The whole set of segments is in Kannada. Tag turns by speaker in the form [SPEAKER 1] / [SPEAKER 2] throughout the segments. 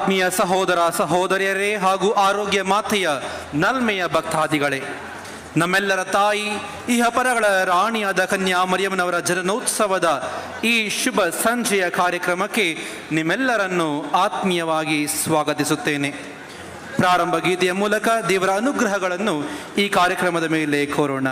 [SPEAKER 1] ಆತ್ಮೀಯ ಸಹೋದರ ಸಹೋದರಿಯರೇ ಹಾಗೂ ಆರೋಗ್ಯ ಮಾತೆಯ ನಲ್ಮೆಯ ಭಕ್ತಾದಿಗಳೇ, ನಮ್ಮೆಲ್ಲರ ತಾಯಿ ಇಹಪರಗಳ ರಾಣಿಯಾದ ಕನ್ಯಾ ಮರಿಯಮ್ಮನವರ ಜನನೋತ್ಸವದ ಈ ಶುಭ ಸಂಜೆಯ ಕಾರ್ಯಕ್ರಮಕ್ಕೆ ನಿಮ್ಮೆಲ್ಲರನ್ನು ಆತ್ಮೀಯವಾಗಿ ಸ್ವಾಗತಿಸುತ್ತೇನೆ. ಪ್ರಾರಂಭ ಗೀತೆಯ ಮೂಲಕ ದೇವರ ಅನುಗ್ರಹಗಳನ್ನು ಈ ಕಾರ್ಯಕ್ರಮದ ಮೇಲೆ ಕೋರೋಣ.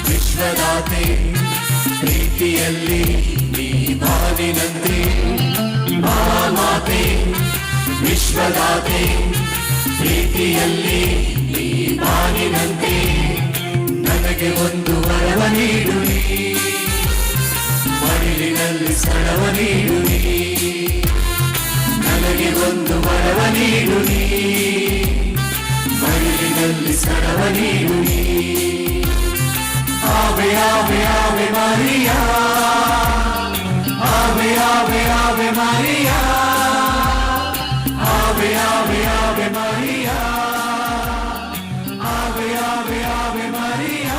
[SPEAKER 2] ವಿಶ್ವದಾತೆ ಪ್ರೀತಿಯಲ್ಲಿ ನೀ ಬಾನಿನಂತೆ, ಮಾತೆ ವಿಶ್ವದಾತೆ ಪ್ರೀತಿಯಲ್ಲಿ ನೀ ಬಾನಿನಂತೆ, ನನಗೆ ಒಂದು ವರವ ನೀಡು ನೀ, ಮಡಿಲಿನಲ್ಲಿ ಸ್ಥಳವ ನೀಡು ನೀ, ನನಗೆ ಒಂದು ವರವ ನೀಡು ನೀ, ಮಡಿಲಿನಲ್ಲಿ ಸ್ಥಳವ ನೀಡು ನೀ. Ave, Ave, Ave Maria, Ave, Ave, Ave Maria, Ave, Ave, Ave Maria, Ave, Ave, Ave Maria.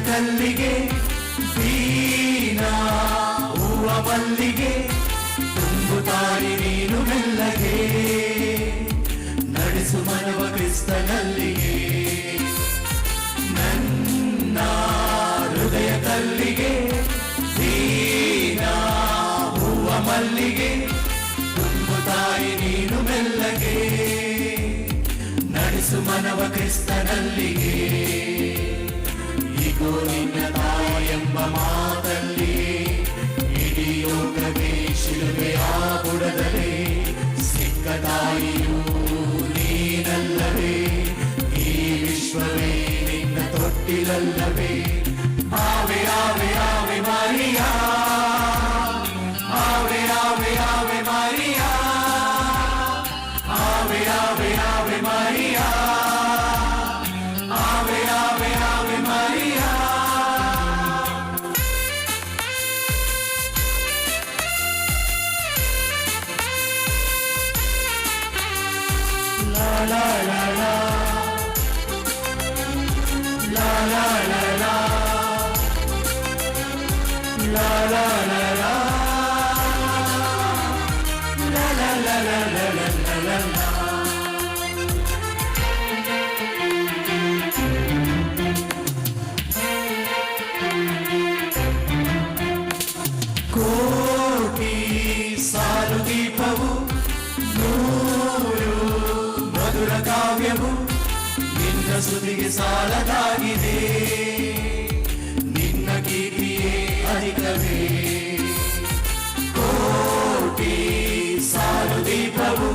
[SPEAKER 2] ಕಲ್ಲಿಗೆ ದೀನಾ ಹೂವ ಮಲ್ಲಿಗೆ ತುಂಬುತ್ತಾಯಿ ನೀನು ಮೆಲ್ಲಗೆ, ನಡೆಸು ಮನವ ಕ್ರಿಸ್ತನಲ್ಲಿಗೆ. ನನ್ನ ಹೃದಯ ಕಲ್ಲಿಗೆ ದೀನಾ ಹೂವ ಮಲ್ಲಿಗೆ ತುಂಬುತ್ತಾಯಿ ನೀನು ಮೆಲ್ಲಗೆ, ನಡೆಸು ಮನವ ಕ್ರಿಸ್ತನಲ್ಲಿಗೆ. ನಿನ್ನ ತಾಯೆಂಬ ಮಾತಲ್ಲಿ ಇಡೀ ಲೋಕವೇ ಶಿಲುಬೆಯ ಬುಡದಲೇ ಸಿಕ್ಕ ತಾಯಿಯೂ ನೀನಲ್ಲವೇ, ಈ ವಿಶ್ವವೇ ನಿನ್ನ ತೊಟ್ಟಿಲಲ್ಲವೇ. ಆವೆ ಆವೆ ಆವೆ ಮಾರಿಯಾ, ಆವೆ ಆವೆ ಆವೆ ಮಾರಿಯಾ, ಆವೆ ಆವೆ ಆವೆ ಮಾರಿಯಾ, ಆವೆ ಆವೆ ಆವೆ Maria. La la la la, la la la la, la la la la, la la la la la la la la. ಕೋಟಿ ಸಾಲು ದೀಪವು ಮಧುರ ಕಾವ್ಯವು ನಿನ್ನ ಸ್ತುತಿಗೆ ಸಾಲದಾಗಿದೆ, ನಿನ್ನ ಕೀರ್ತಿಯೇ ಅಧಿಕವೇ. ಕೋಟಿ ಸಾಲು ದೀಪವು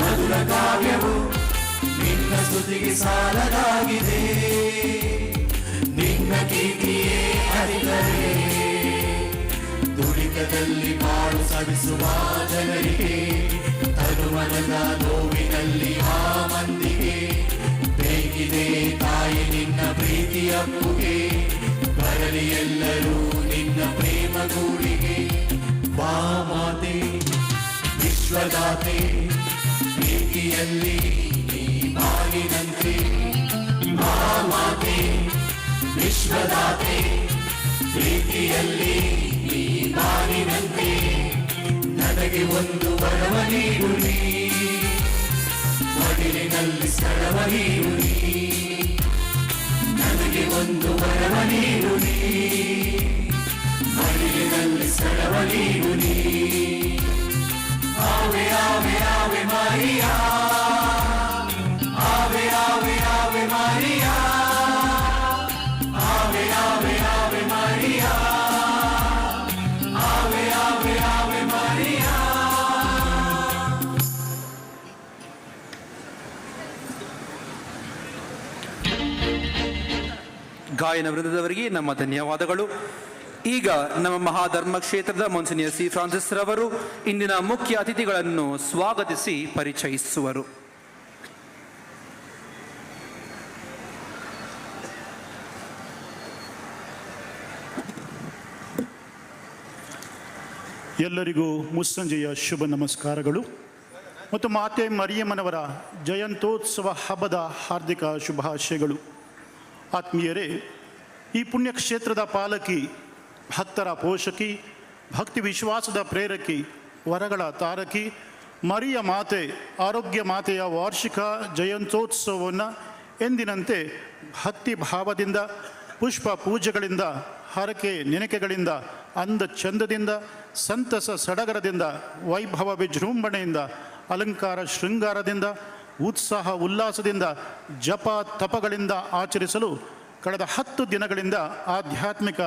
[SPEAKER 2] ಮಧುರ ಕಾವ್ಯವು ನಿನ್ನ ಸ್ತುತಿಗೆ ಸಾಲದಾಗಿದೆ, ನಿನ್ನ ಕೀರ್ತಿಯೇ ಅಧಿಕವೇ. ತುಳಿತದಲ್ಲಿ ಬಾಳು ಸವಿಸುವ ಜನರಿಗೆ, ತನುಮನದ ನೋವಿನಲ್ಲಿ ಆ ಮಂದಿಗೆ ಬೇಕಿದೆ ತಾಯಿ ನಿನ್ನ ಪ್ರೀತಿಯಪ್ಪುಗೆ, ಬರಲಿ ಎಲ್ಲರೂ ನಿನ್ನ ಪ್ರೇಮ ಗೂಡಿಗೆ. ಬಾ ಮಾತೆ ವಿಶ್ವದಾತೆ ಪ್ರೀತಿಯಲ್ಲಿ ನೀ ಬಾಗಿನಂತೆ, ಬಾ ಮಾತೆ ವಿಶ್ವ ವಿಶ್ವದಾತೆ ಪ್ರೀತಿಯಲ್ಲಿ ನೀ ಬಾನಿನಂತೆ ನನಗೆ ಒಂದು ವರವ ನೀಡು ನೀ ಮಡಿಲಿನಲ್ಲಿ ಸ್ಥಳವ ನೀಡು ನೀ ನನಗೆ ಒಂದು ವರವ ನೀಡು ನೀ ಮಡಿಲಿನಲ್ಲಿ ಸ್ಥಳವ ನೀಡು ನೀ ಆವೆ ಆವೆ ಆವೆ ಮಾರಿಯಾ ಆವೆ ಆವೆ ಆವೆ ಮಾರಿಯಾ ಆವೆ ಆವೆ ಆವೆ ಮಾರಿಯಾ ಆವೆ ಆವೆ ಆವೆ ಮಾರಿಯಾ.
[SPEAKER 1] ಗಾಯನ ವೃಂದದವರಿಗೆ ನಮ್ಮ ಧನ್ಯವಾದಗಳು. ಈಗ ನಮ್ಮ ಮಹಾಧರ್ಮ ಕ್ಷೇತ್ರದ ಮೊನ್ಸಿನಿಯರ್ ಸಿ ಫ್ರಾನ್ಸಿಸ್ ರವರು ಇಂದಿನ ಮುಖ್ಯ ಅತಿಥಿಗಳನ್ನು ಸ್ವಾಗತಿಸಿ ಪರಿಚಯಿಸುವರು.
[SPEAKER 3] ಎಲ್ಲರಿಗೂ ಮುಸ್ಸಂಜೆಯ ಶುಭ ನಮಸ್ಕಾರಗಳು ಮತ್ತು ಮಾತೆ ಮರಿಯಮ್ಮನವರ ಜಯಂತ್ಯೋತ್ಸವ ಹಬ್ಬದ ಹಾರ್ದಿಕ ಶುಭಾಶಯಗಳು. ಆತ್ಮೀಯರೇ, ಈ ಪುಣ್ಯಕ್ಷೇತ್ರದ ಪಾಲಕಿ, ಭಕ್ತರ ಪೋಷಕಿ, ಭಕ್ತಿ ವಿಶ್ವಾಸದ ಪ್ರೇರಕಿ, ವರಗಳ ತಾರಕಿ ಮರಿಯ ಮಾತೆ ಆರೋಗ್ಯ ಮಾತೆಯ ವಾರ್ಷಿಕ ಜಯಂತ್ಯೋತ್ಸವವನ್ನು ಎಂದಿನಂತೆ ಭಕ್ತಿ ಭಾವದಿಂದ, ಪುಷ್ಪ ಪೂಜೆಗಳಿಂದ, ಹರಕೆ ನೆನಕೆಗಳಿಂದ, ಅಂದ ಚಂದದಿಂದ, ಸಂತಸ ಸಡಗರದಿಂದ, ವೈಭವ ವಿಜೃಂಭಣೆಯಿಂದ, ಅಲಂಕಾರ ಶೃಂಗಾರದಿಂದ, ಉತ್ಸಾಹ ಉಲ್ಲಾಸದಿಂದ, ಜಪ ತಪಗಳಿಂದ ಆಚರಿಸಲು ಕಳೆದ 10 ದಿನಗಳಿಂದ ಆಧ್ಯಾತ್ಮಿಕ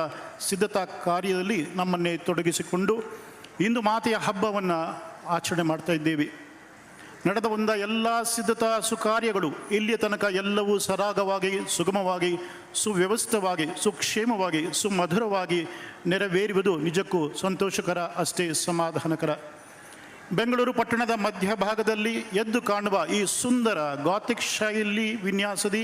[SPEAKER 3] ಸಿದ್ಧತಾ ಕಾರ್ಯದಲ್ಲಿ ನಮ್ಮನ್ನೇ ತೊಡಗಿಸಿಕೊಂಡು ಇಂದು ಮಾತೆಯ ಹಬ್ಬವನ್ನು ಆಚರಣೆ ಮಾಡ್ತಾ ಇದ್ದೇವೆ. ನಡೆದ ಎಲ್ಲ ಸಿದ್ಧತಾ ಸುಕಾರ್ಯಗಳು ಇಲ್ಲಿಯ ತನಕ ಎಲ್ಲವೂ ಸರಾಗವಾಗಿ, ಸುಗಮವಾಗಿ, ಸುವ್ಯವಸ್ಥಿತವಾಗಿ, ಸುಕ್ಷೇಮವಾಗಿ, ಸುಮಧುರವಾಗಿ ನೆರವೇರುವುದು ನಿಜಕ್ಕೂ ಸಂತೋಷಕರ, ಅಷ್ಟೇ ಸಮಾಧಾನಕರ. ಬೆಂಗಳೂರು ಪಟ್ಟಣದ ಮಧ್ಯಭಾಗದಲ್ಲಿ ಎದ್ದು ಕಾಣುವ ಈ ಸುಂದರ ಗಾಥಿಕ್ ಶೈಲಿ ವಿನ್ಯಾಸದಿ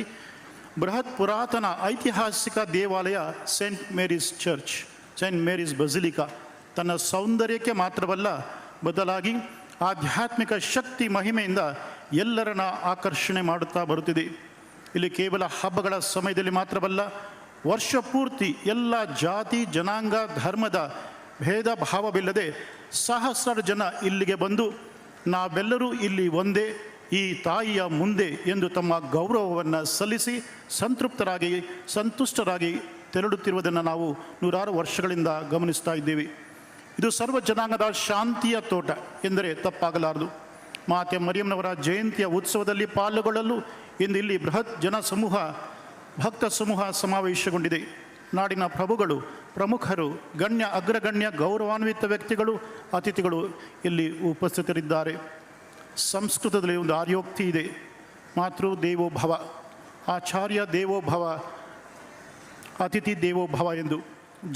[SPEAKER 3] ಬೃಹತ್ ಪುರಾತನ ಐತಿಹಾಸಿಕ ದೇವಾಲಯ Saint Mary's church, Saint Mary's basilica ತನ್ನ ಸೌಂದರ್ಯಕ್ಕೆ ಮಾತ್ರವಲ್ಲ, ಬದಲಾಗಿ ಆಧ್ಯಾತ್ಮಿಕ ಶಕ್ತಿ ಮಹಿಮೆಯಿಂದ ಎಲ್ಲರನ್ನ ಆಕರ್ಷಣೆ ಮಾಡುತ್ತಾ ಬರುತ್ತಿದೆ. ಇಲ್ಲಿ ಕೇವಲ ಹಬ್ಬಗಳ ಸಮಯದಲ್ಲಿ ಮಾತ್ರವಲ್ಲ, ವರ್ಷ ಪೂರ್ತಿ ಎಲ್ಲ ಜಾತಿ ಜನಾಂಗ ಧರ್ಮದ ಭೇದ ಭಾವವಿಲ್ಲದೆ ಸಹಸ್ರಾರು ಜನ ಇಲ್ಲಿಗೆ ಬಂದು ನಾವೆಲ್ಲರೂ ಇಲ್ಲಿ ಒಂದೇ, ಈ ತಾಯಿಯ ಮುಂದೆ ಎಂದು ತಮ್ಮ ಗೌರವವನ್ನು ಸಲ್ಲಿಸಿ ಸಂತೃಪ್ತರಾಗಿ ಸಂತುಷ್ಟರಾಗಿ ತೆರಳುತ್ತಿರುವುದನ್ನು ನಾವು ನೂರಾರು ವರ್ಷಗಳಿಂದ ಗಮನಿಸ್ತಾ ಇದ್ದೇವೆ. ಇದು ಸರ್ವ ಜನಾಂಗದ ಶಾಂತಿಯ ತೋಟ ಎಂದರೆ ತಪ್ಪಾಗಲಾರದು. ಮಾತೆ ಮರಿಯಮ್ಮನವರ ಜಯಂತಿಯ ಉತ್ಸವದಲ್ಲಿ ಪಾಲ್ಗೊಳ್ಳಲು ಇಂದು ಇಲ್ಲಿ ಬೃಹತ್ ಜನಸಮೂಹ, ಭಕ್ತ ಸಮೂಹ ಸಮಾವೇಶಗೊಂಡಿದೆ. ನಾಡಿನ ಪ್ರಭುಗಳು, ಪ್ರಮುಖರು, ಗಣ್ಯ ಅಗ್ರಗಣ್ಯ ಗೌರವಾನ್ವಿತ ವ್ಯಕ್ತಿಗಳು, ಅತಿಥಿಗಳು ಇಲ್ಲಿ ಉಪಸ್ಥಿತರಿದ್ದಾರೆ. ಸಂಸ್ಕೃತದಲ್ಲಿ ಒಂದು ಆರ್ಯೋಕ್ತಿ ಇದೆ, ಮಾತೃ ದೇವೋ ಭವ, ಆಚಾರ್ಯ ದೇವೋ ಭವ, ಅತಿಥಿ ದೇವೋ ಭವ ಎಂದು.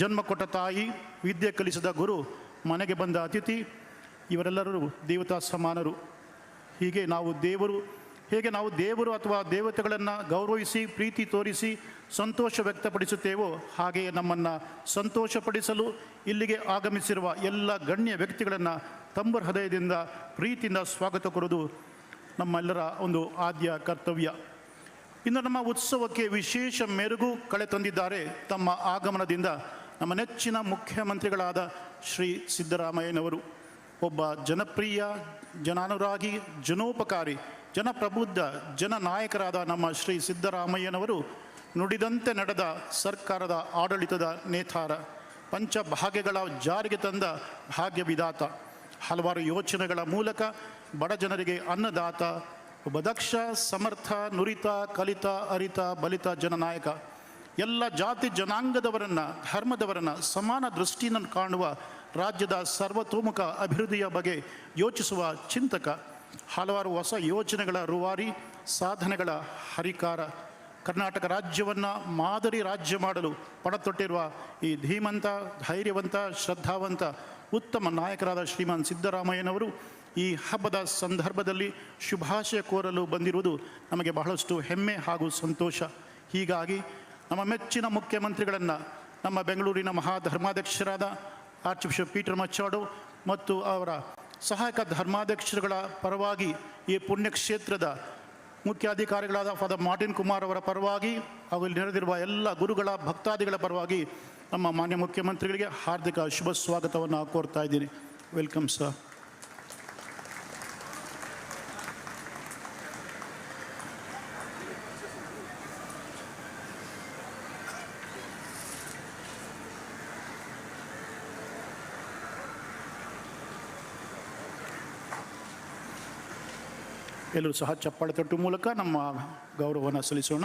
[SPEAKER 3] ಜನ್ಮ ಕೊಟ್ಟ ತಾಯಿ, ವಿದ್ಯೆ ಕಲಿಸಿದ ಗುರು, ಮನೆಗೆ ಬಂದ ಅತಿಥಿ, ಇವರೆಲ್ಲರೂ ದೇವತಾ ಸಮಾನರು. ಹೇಗೆ ನಾವು ದೇವರು ಅಥವಾ ದೇವತೆಗಳನ್ನು ಗೌರವಿಸಿ ಪ್ರೀತಿ ತೋರಿಸಿ ಸಂತೋಷ ವ್ಯಕ್ತಪಡಿಸುತ್ತೇವೋ, ಹಾಗೆಯೇ ನಮ್ಮನ್ನು ಸಂತೋಷಪಡಿಸಲು ಇಲ್ಲಿಗೆ ಆಗಮಿಸಿರುವ ಎಲ್ಲ ಗಣ್ಯ ವ್ಯಕ್ತಿಗಳನ್ನು ತಮ್ಮ ಹೃದಯದಿಂದ ಪ್ರೀತಿಯಿಂದ ಸ್ವಾಗತ ಕೊಡುವುದು ನಮ್ಮೆಲ್ಲರ ಒಂದು ಆದ್ಯ ಕರ್ತವ್ಯ. ಇನ್ನು ನಮ್ಮ ಉತ್ಸವಕ್ಕೆ ವಿಶೇಷ ಮೆರುಗು ಕಳೆ ತಂದಿದ್ದಾರೆ ತಮ್ಮ ಆಗಮನದಿಂದ ನಮ್ಮ ನೆಚ್ಚಿನ ಮುಖ್ಯಮಂತ್ರಿಗಳಾದ ಶ್ರೀ ಸಿದ್ದರಾಮಯ್ಯನವರು. ಒಬ್ಬ ಜನಪ್ರಿಯ, ಜನಾನುರಾಗಿ, ಜನೋಪಕಾರಿ, ಜನಪ್ರಬುದ್ಧ, ಜನನಾಯಕರಾದ ನಮ್ಮ ಶ್ರೀ ಸಿದ್ದರಾಮಯ್ಯನವರು ನುಡಿದಂತೆ ನಡೆದ ಸರ್ಕಾರದ ಆಡಳಿತದ ನೇತಾರ, ಪಂಚಭಾಗ್ಯಗಳ ಜಾರಿಗೆ ತಂದ ಭಾಗ್ಯ ವಿಧಾತ, ಹಲವಾರು ಯೋಚನೆಗಳ ಮೂಲಕ ಬಡ ಜನರಿಗೆ ಅನ್ನದಾತ, ಒಬ್ಬ ದಕ್ಷ, ಸಮರ್ಥ, ನುರಿತ, ಕಲಿತ, ಅರಿತ, ಬಲಿತ ಜನನಾಯಕ, ಎಲ್ಲ ಜಾತಿ ಜನಾಂಗದವರನ್ನು, ಧರ್ಮದವರನ್ನು ಸಮಾನ ದೃಷ್ಟಿಯನ್ನು ಕಾಣುವ, ರಾಜ್ಯದ ಸರ್ವತೋಮುಖ ಅಭಿವೃದ್ಧಿಯ ಬಗ್ಗೆ ಯೋಚಿಸುವ ಚಿಂತಕ, ಹಲವಾರು ಹೊಸ ಯೋಜನೆಗಳ ರೂವಾರಿ, ಸಾಧನೆಗಳ ಹರಿಕಾರ, ಕರ್ನಾಟಕ ರಾಜ್ಯವನ್ನು ಮಾದರಿ ರಾಜ್ಯ ಮಾಡಲು ಪಣತೊಟ್ಟಿರುವ ಈ ಧೀಮಂತ, ಧೈರ್ಯವಂತ, ಶ್ರದ್ಧಾವಂತ, ಉತ್ತಮ ನಾಯಕರಾದ ಶ್ರೀಮಾನ್ ಸಿದ್ದರಾಮಯ್ಯನವರು ಈ ಹಬ್ಬದ ಸಂದರ್ಭದಲ್ಲಿ ಶುಭಾಶಯ ಕೋರಲು ಬಂದಿರುವುದು ನಮಗೆ ಬಹಳಷ್ಟು ಹೆಮ್ಮೆ ಹಾಗೂ ಸಂತೋಷ. ಹೀಗಾಗಿ ನಮ್ಮ ಮೆಚ್ಚಿನ ಮುಖ್ಯಮಂತ್ರಿಗಳನ್ನು, ನಮ್ಮ ಬೆಂಗಳೂರಿನ ಮಹಾಧರ್ಮಾಧ್ಯಕ್ಷರಾದ ಆರ್ಚ್ ಬಿಷಪ್ ಪೀಟರ್ ಮಚ್ಚಾಡು ಮತ್ತು ಅವರ ಸಹಾಯಕ ಧರ್ಮಾಧ್ಯಕ್ಷರುಗಳ ಪರವಾಗಿ ಈ ಪುಣ್ಯಕ್ಷೇತ್ರದ ಮುಖ್ಯಾಧಿಕಾರಿಗಳಾದ ಫಾದರ್ ಮಾರ್ಟಿನ್ ಕುಮಾರ್ ಅವರ ಪರವಾಗಿ ಹಾಗೂ ಇಲ್ಲಿ ನೆರೆದಿರುವ ಎಲ್ಲ ಗುರುಗಳ ಭಕ್ತಾದಿಗಳ ಪರವಾಗಿ ನಮ್ಮ ಮಾನ್ಯ ಮುಖ್ಯಮಂತ್ರಿಗಳಿಗೆ ಹಾರ್ದಿಕ ಶುಭ ಸ್ವಾಗತವನ್ನು ಕೋರ್ತಾ ಇದ್ದೀನಿ. Welcome sir. ಎಲ್ಲರೂ ಸಹ ಚಪ್ಪಾಳೆ ತಟ್ಟುವ ಮೂಲಕ ನಮ್ಮ ಗೌರವವನ್ನು ಸಲ್ಲಿಸೋಣ.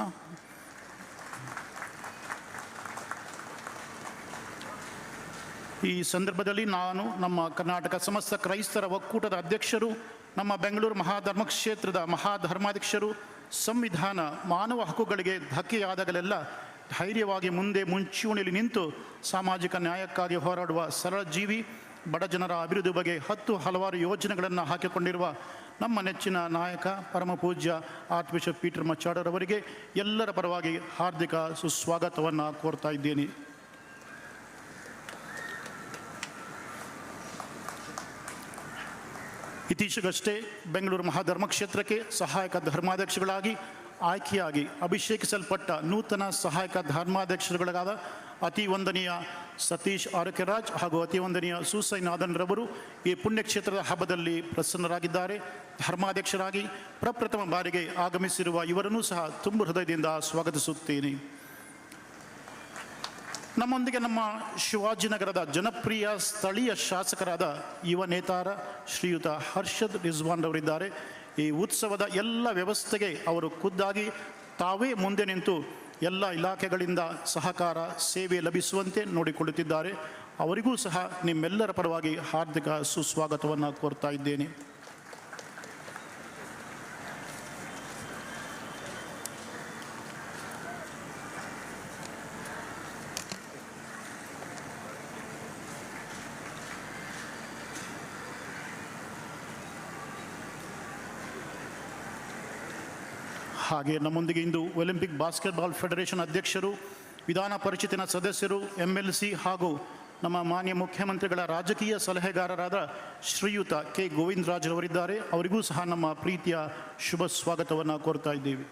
[SPEAKER 3] ಈ ಸಂದರ್ಭದಲ್ಲಿ ನಾನು ನಮ್ಮ ಕರ್ನಾಟಕ ಸಮಸ್ತ ಕ್ರೈಸ್ತರ ಒಕ್ಕೂಟದ ಅಧ್ಯಕ್ಷರು, ನಮ್ಮ ಬೆಂಗಳೂರು ಮಹಾಧರ್ಮಕ್ಷೇತ್ರದ ಮಹಾಧರ್ಮಾಧ್ಯಕ್ಷರು, ಸಂವಿಧಾನ ಮಾನವ ಹಕ್ಕುಗಳಿಗೆ ಧಕ್ಕೆಯಾದಾಗಲೆಲ್ಲ ಧೈರ್ಯವಾಗಿ ಮುಂದೆ ಮುಂಚೂಣಿಯಲ್ಲಿ ನಿಂತು ಸಾಮಾಜಿಕ ನ್ಯಾಯಕ್ಕಾಗಿ ಹೋರಾಡುವ ಸರಳ ಜೀವಿ, ಬಡ ಜನರ ಅಭಿವೃದ್ಧಿ ಬಗ್ಗೆ ಹಲವಾರು ಯೋಜನೆಗಳನ್ನು ಹಾಕಿಕೊಂಡಿರುವ ನಮ್ಮ ನೆಚ್ಚಿನ ನಾಯಕ ಪರಮ ಪೂಜ್ಯ ಆರ್ಚ್ ಬಿಷಪ್ ಪೀಟರ್ ಮಚ್ಚಾಡರ್ ಅವರಿಗೆ ಎಲ್ಲರ ಪರವಾಗಿ ಹಾರ್ದಿಕ ಸುಸ್ವಾಗತವನ್ನು ಕೋರ್ತಾ ಇದ್ದೇನೆ. ಇತ್ತೀಚೆಗಷ್ಟೇ ಬೆಂಗಳೂರು ಮಹಾಧರ್ಮಕ್ಷೇತ್ರಕ್ಕೆ ಸಹಾಯಕ ಧರ್ಮಾಧ್ಯಕ್ಷಗಳಾಗಿ ಆಯ್ಕೆಯಾಗಿ ಅಭಿಷೇಕಿಸಲ್ಪಟ್ಟ ನೂತನ ಸಹಾಯಕ ಧರ್ಮಾಧ್ಯಕ್ಷರುಗಳಾದ ಅತಿ ವಂದನೀಯ ಸತೀಶ್ ಆರೋಕ್ಯರಾಜ್ ಹಾಗೂ ಅತಿ ವಂದನೀಯ ಸೂಸೈನಾಥನ್ ರವರು ಈ ಪುಣ್ಯಕ್ಷೇತ್ರದ ಹಬ್ಬದಲ್ಲಿ ಪ್ರಸನ್ನರಾಗಿದ್ದಾರೆ. ಧರ್ಮಾಧ್ಯಕ್ಷರಾಗಿ ಪ್ರಪ್ರಥಮ ಬಾರಿಗೆ ಆಗಮಿಸಿರುವ ಇವರನ್ನು ಸಹ ತುಂಬ ಹೃದಯದಿಂದ ಸ್ವಾಗತಿಸುತ್ತೇನೆ. ನಮ್ಮೊಂದಿಗೆ ನಮ್ಮ ಶಿವಾಜಿನಗರದ ಜನಪ್ರಿಯ ಸ್ಥಳೀಯ ಶಾಸಕರಾದ ಯುವ ನೇತಾರ ಶ್ರೀಯುತ ಹರ್ಷದ್ ರಿಜ್ವಾನ್ ಅವರಿದ್ದಾರೆ. ಈ ಉತ್ಸವದ ಎಲ್ಲ ವ್ಯವಸ್ಥೆಗೆ ಅವರು ಖುದ್ದಾಗಿ ತಾವೇ ಮುಂದೆ ನಿಂತು ಎಲ್ಲ ಇಲಾಖೆಗಳಿಂದ ಸಹಕಾರ ಸೇವೆ ಲಭಿಸುವಂತೆ ನೋಡಿಕೊಳ್ಳುತ್ತಿದ್ದಾರೆ. ಅವರಿಗೂ ಸಹ ನಿಮ್ಮೆಲ್ಲರ ಪರವಾಗಿ ಹಾರ್ದಿಕ ಸುಸ್ವಾಗತವನ್ನು ಕೋರ್ತಾ ಇದ್ದೇನೆ. ಹಾಗೆ ನಮ್ಮೊಂದಿಗೆ ಇಂದು ಒಲಿಂಪಿಕ್ ಬಾಸ್ಕೆಟ್ಬಾಲ್ ಫೆಡರೇಷನ್ ಅಧ್ಯಕ್ಷರು, ವಿಧಾನ ಪರಿಷತ್ತಿನ ಸದಸ್ಯರು, MLC ಹಾಗೂ ನಮ್ಮ ಮಾನ್ಯ ಮುಖ್ಯಮಂತ್ರಿಗಳ ರಾಜಕೀಯ ಸಲಹೆಗಾರರಾದ ಶ್ರೀಯುತ ಕೆ ಗೋವಿಂದರಾಜ್ರವರಿದ್ದಾರೆ. ಅವರಿಗೂ ಸಹ ನಮ್ಮ ಪ್ರೀತಿಯ ಶುಭ ಸ್ವಾಗತವನ್ನು ಕೋರ್ತಾ ಇದ್ದೇವೆ.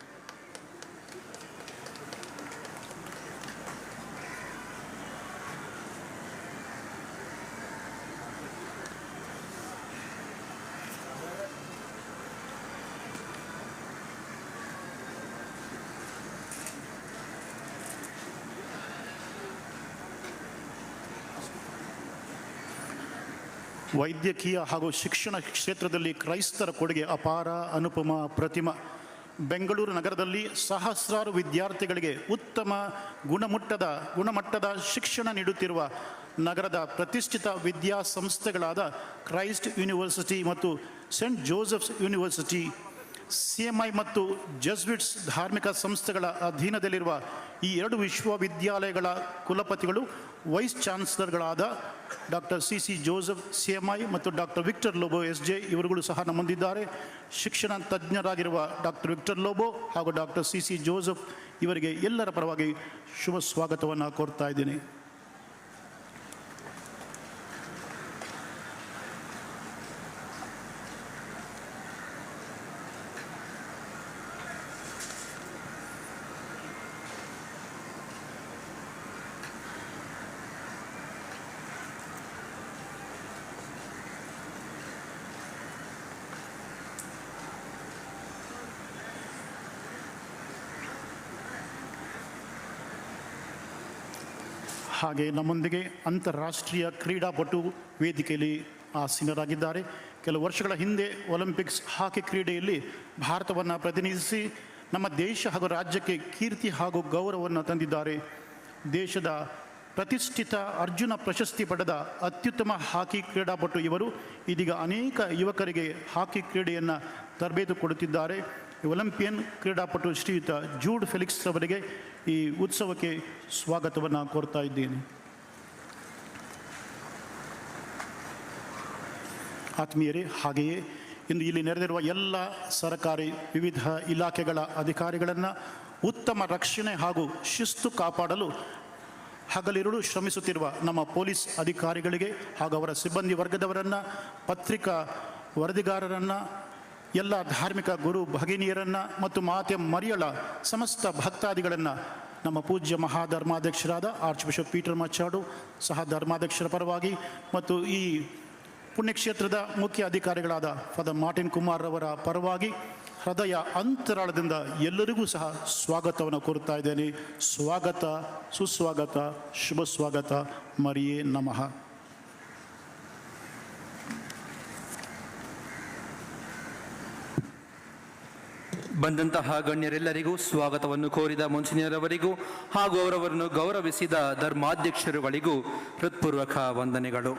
[SPEAKER 3] ವೈದ್ಯಕೀಯ ಹಾಗೂ ಶಿಕ್ಷಣ ಕ್ಷೇತ್ರದಲ್ಲಿ ಕ್ರೈಸ್ತರ ಕೊಡುಗೆ ಅಪಾರ, ಅನುಪಮ, ಪ್ರತಿಮ. ಬೆಂಗಳೂರು ನಗರದಲ್ಲಿ ಸಹಸ್ರಾರು ವಿದ್ಯಾರ್ಥಿಗಳಿಗೆ ಉತ್ತಮ ಗುಣಮಟ್ಟದ ಶಿಕ್ಷಣ ನೀಡುತ್ತಿರುವ ನಗರದ ಪ್ರತಿಷ್ಠಿತ ವಿದ್ಯಾಸಂಸ್ಥೆಗಳಾದ ಕ್ರೈಸ್ಟ್ ಯೂನಿವರ್ಸಿಟಿ ಮತ್ತು ಸೆಂಟ್ ಜೋಸೆಫ್ಸ್ ಯೂನಿವರ್ಸಿಟಿ, CMI ಮತ್ತು ಜೆಸ್ವಿಟ್ಸ್ ಧಾರ್ಮಿಕ ಸಂಸ್ಥೆಗಳ ಅಧೀನದಲ್ಲಿರುವ ಈ ಎರಡು ವಿಶ್ವವಿದ್ಯಾಲಯಗಳ ಕುಲಪತಿಗಳು ವೈಸ್ ಚಾನ್ಸಲರ್ಗಳಾದ ಡಾಕ್ಟರ್ CC ಜೋಸೆಫ್ CMI ಮತ್ತು ಡಾಕ್ಟರ್ ವಿಕ್ಟರ್ ಲೋಬೋ SJ ಇವರುಗಳು ಸಹ ನಮ್ಮೊಂದಿದ್ದಾರೆ. ಶಿಕ್ಷಣ ತಜ್ಞರಾಗಿರುವ ಡಾಕ್ಟರ್ ವಿಕ್ಟರ್ ಲೋಬೋ ಹಾಗೂ ಡಾಕ್ಟರ್ CC ಜೋಸೆಫ್ ಇವರಿಗೆ ಎಲ್ಲರ ಪರವಾಗಿ ಶುಭ ಸ್ವಾಗತವನ್ನು ಕೋರ್ತಾ ಇದ್ದೀನಿ. ಹಾಗೆ ನಮ್ಮೊಂದಿಗೆ ಅಂತಾರಾಷ್ಟ್ರೀಯ ಕ್ರೀಡಾಪಟು ವೇದಿಕೆಯಲ್ಲಿ ಆಸೀನರಾಗಿದ್ದಾರೆ. ಕೆಲವು ವರ್ಷಗಳ ಹಿಂದೆ ಒಲಿಂಪಿಕ್ಸ್ ಹಾಕಿ ಕ್ರೀಡೆಯಲ್ಲಿ ಭಾರತವನ್ನು ಪ್ರತಿನಿಧಿಸಿ ನಮ್ಮ ದೇಶ ಹಾಗೂ ರಾಜ್ಯಕ್ಕೆ ಕೀರ್ತಿ ಹಾಗೂ ಗೌರವವನ್ನು ತಂದಿದ್ದಾರೆ. ದೇಶದ ಪ್ರತಿಷ್ಠಿತ ಅರ್ಜುನ ಪ್ರಶಸ್ತಿ ಪಡೆದ ಅತ್ಯುತ್ತಮ ಹಾಕಿ ಕ್ರೀಡಾಪಟು ಇವರು. ಇದೀಗ ಅನೇಕ ಯುವಕರಿಗೆ ಹಾಕಿ ಕ್ರೀಡೆಯನ್ನು ತರಬೇತು ಕೊಡುತ್ತಿದ್ದಾರೆ. ಒಲಿಂಪಿಯನ್ ಕ್ರೀಡಾಪಟು ಶ್ರೀಯುತ ಜೂಡ್ ಫೆಲಿಕ್ಸ್ ಅವರಿಗೆ ಈ ಉತ್ಸವಕ್ಕೆ ಸ್ವಾಗತವನ್ನು ಕೋರ್ತಾ ಇದ್ದೇನೆ. ಆತ್ಮೀಯರೇ, ಹಾಗೆಯೇ ಇಂದು ಇಲ್ಲಿ ನೆರೆದಿರುವ ಎಲ್ಲ ಸರ್ಕಾರಿ ವಿವಿಧ ಇಲಾಖೆಗಳ ಅಧಿಕಾರಿಗಳನ್ನು ಉತ್ತಮ ರಕ್ಷಣೆ ಹಾಗೂ ಶಿಸ್ತು ಕಾಪಾಡಲು ಹಗಲಿರುಳು ಶ್ರಮಿಸುತ್ತಿರುವ ನಮ್ಮ ಪೊಲೀಸ್ ಅಧಿಕಾರಿಗಳಿಗೆ ಹಾಗೂ ಅವರ ಸಿಬ್ಬಂದಿ ವರ್ಗದವರನ್ನು, ಪತ್ರಿಕಾ ವರದಿಗಾರರನ್ನು, ಎಲ್ಲ ಧಾರ್ಮಿಕ ಗುರು ಭಗಿನಿಯರನ್ನು ಮತ್ತು ಮಾತೆ ಮರಿಯಳ ಸಮಸ್ತ ಭಕ್ತಾದಿಗಳನ್ನು ನಮ್ಮ ಪೂಜ್ಯ ಮಹಾಧರ್ಮಾಧ್ಯಕ್ಷರಾದ ಆರ್ಚ್ ಬಿಷಪ್ ಪೀಟರ್ ಮಚ್ಚಾಡು ಸಹ ಧರ್ಮಾಧ್ಯಕ್ಷರ ಪರವಾಗಿ ಮತ್ತು ಈ ಪುಣ್ಯಕ್ಷೇತ್ರದ ಮುಖ್ಯ ಅಧಿಕಾರಿಗಳಾದ ಫಾದರ್ ಮಾರ್ಟಿನ್ ಕುಮಾರ್ ಅವರ ಪರವಾಗಿ ಹೃದಯ ಅಂತರಾಳದಿಂದ ಎಲ್ಲರಿಗೂ ಸಹ ಸ್ವಾಗತವನ್ನು ಕೋರುತ್ತಾ ಇದ್ದೇನೆ. ಸ್ವಾಗತ, ಸುಸ್ವಾಗತ, ಶುಭ ಸ್ವಾಗತ. ಮರಿಯೇ ನಮಃ.
[SPEAKER 1] ಬಂದಂತಹ ಗಣ್ಯರೆಲ್ಲರಿಗೂ ಸ್ವಾಗತವನ್ನು ಕೋರಿದ ಮೊನ್ಸಿನಿಯರವರಿಗೂ ಹಾಗೂ ಅವರವರನ್ನು ಗೌರವಿಸಿದ ಧರ್ಮಾಧ್ಯಕ್ಷರುಗಳಿಗೂ ಹೃತ್ಪೂರ್ವಕ ವಂದನೆಗಳು.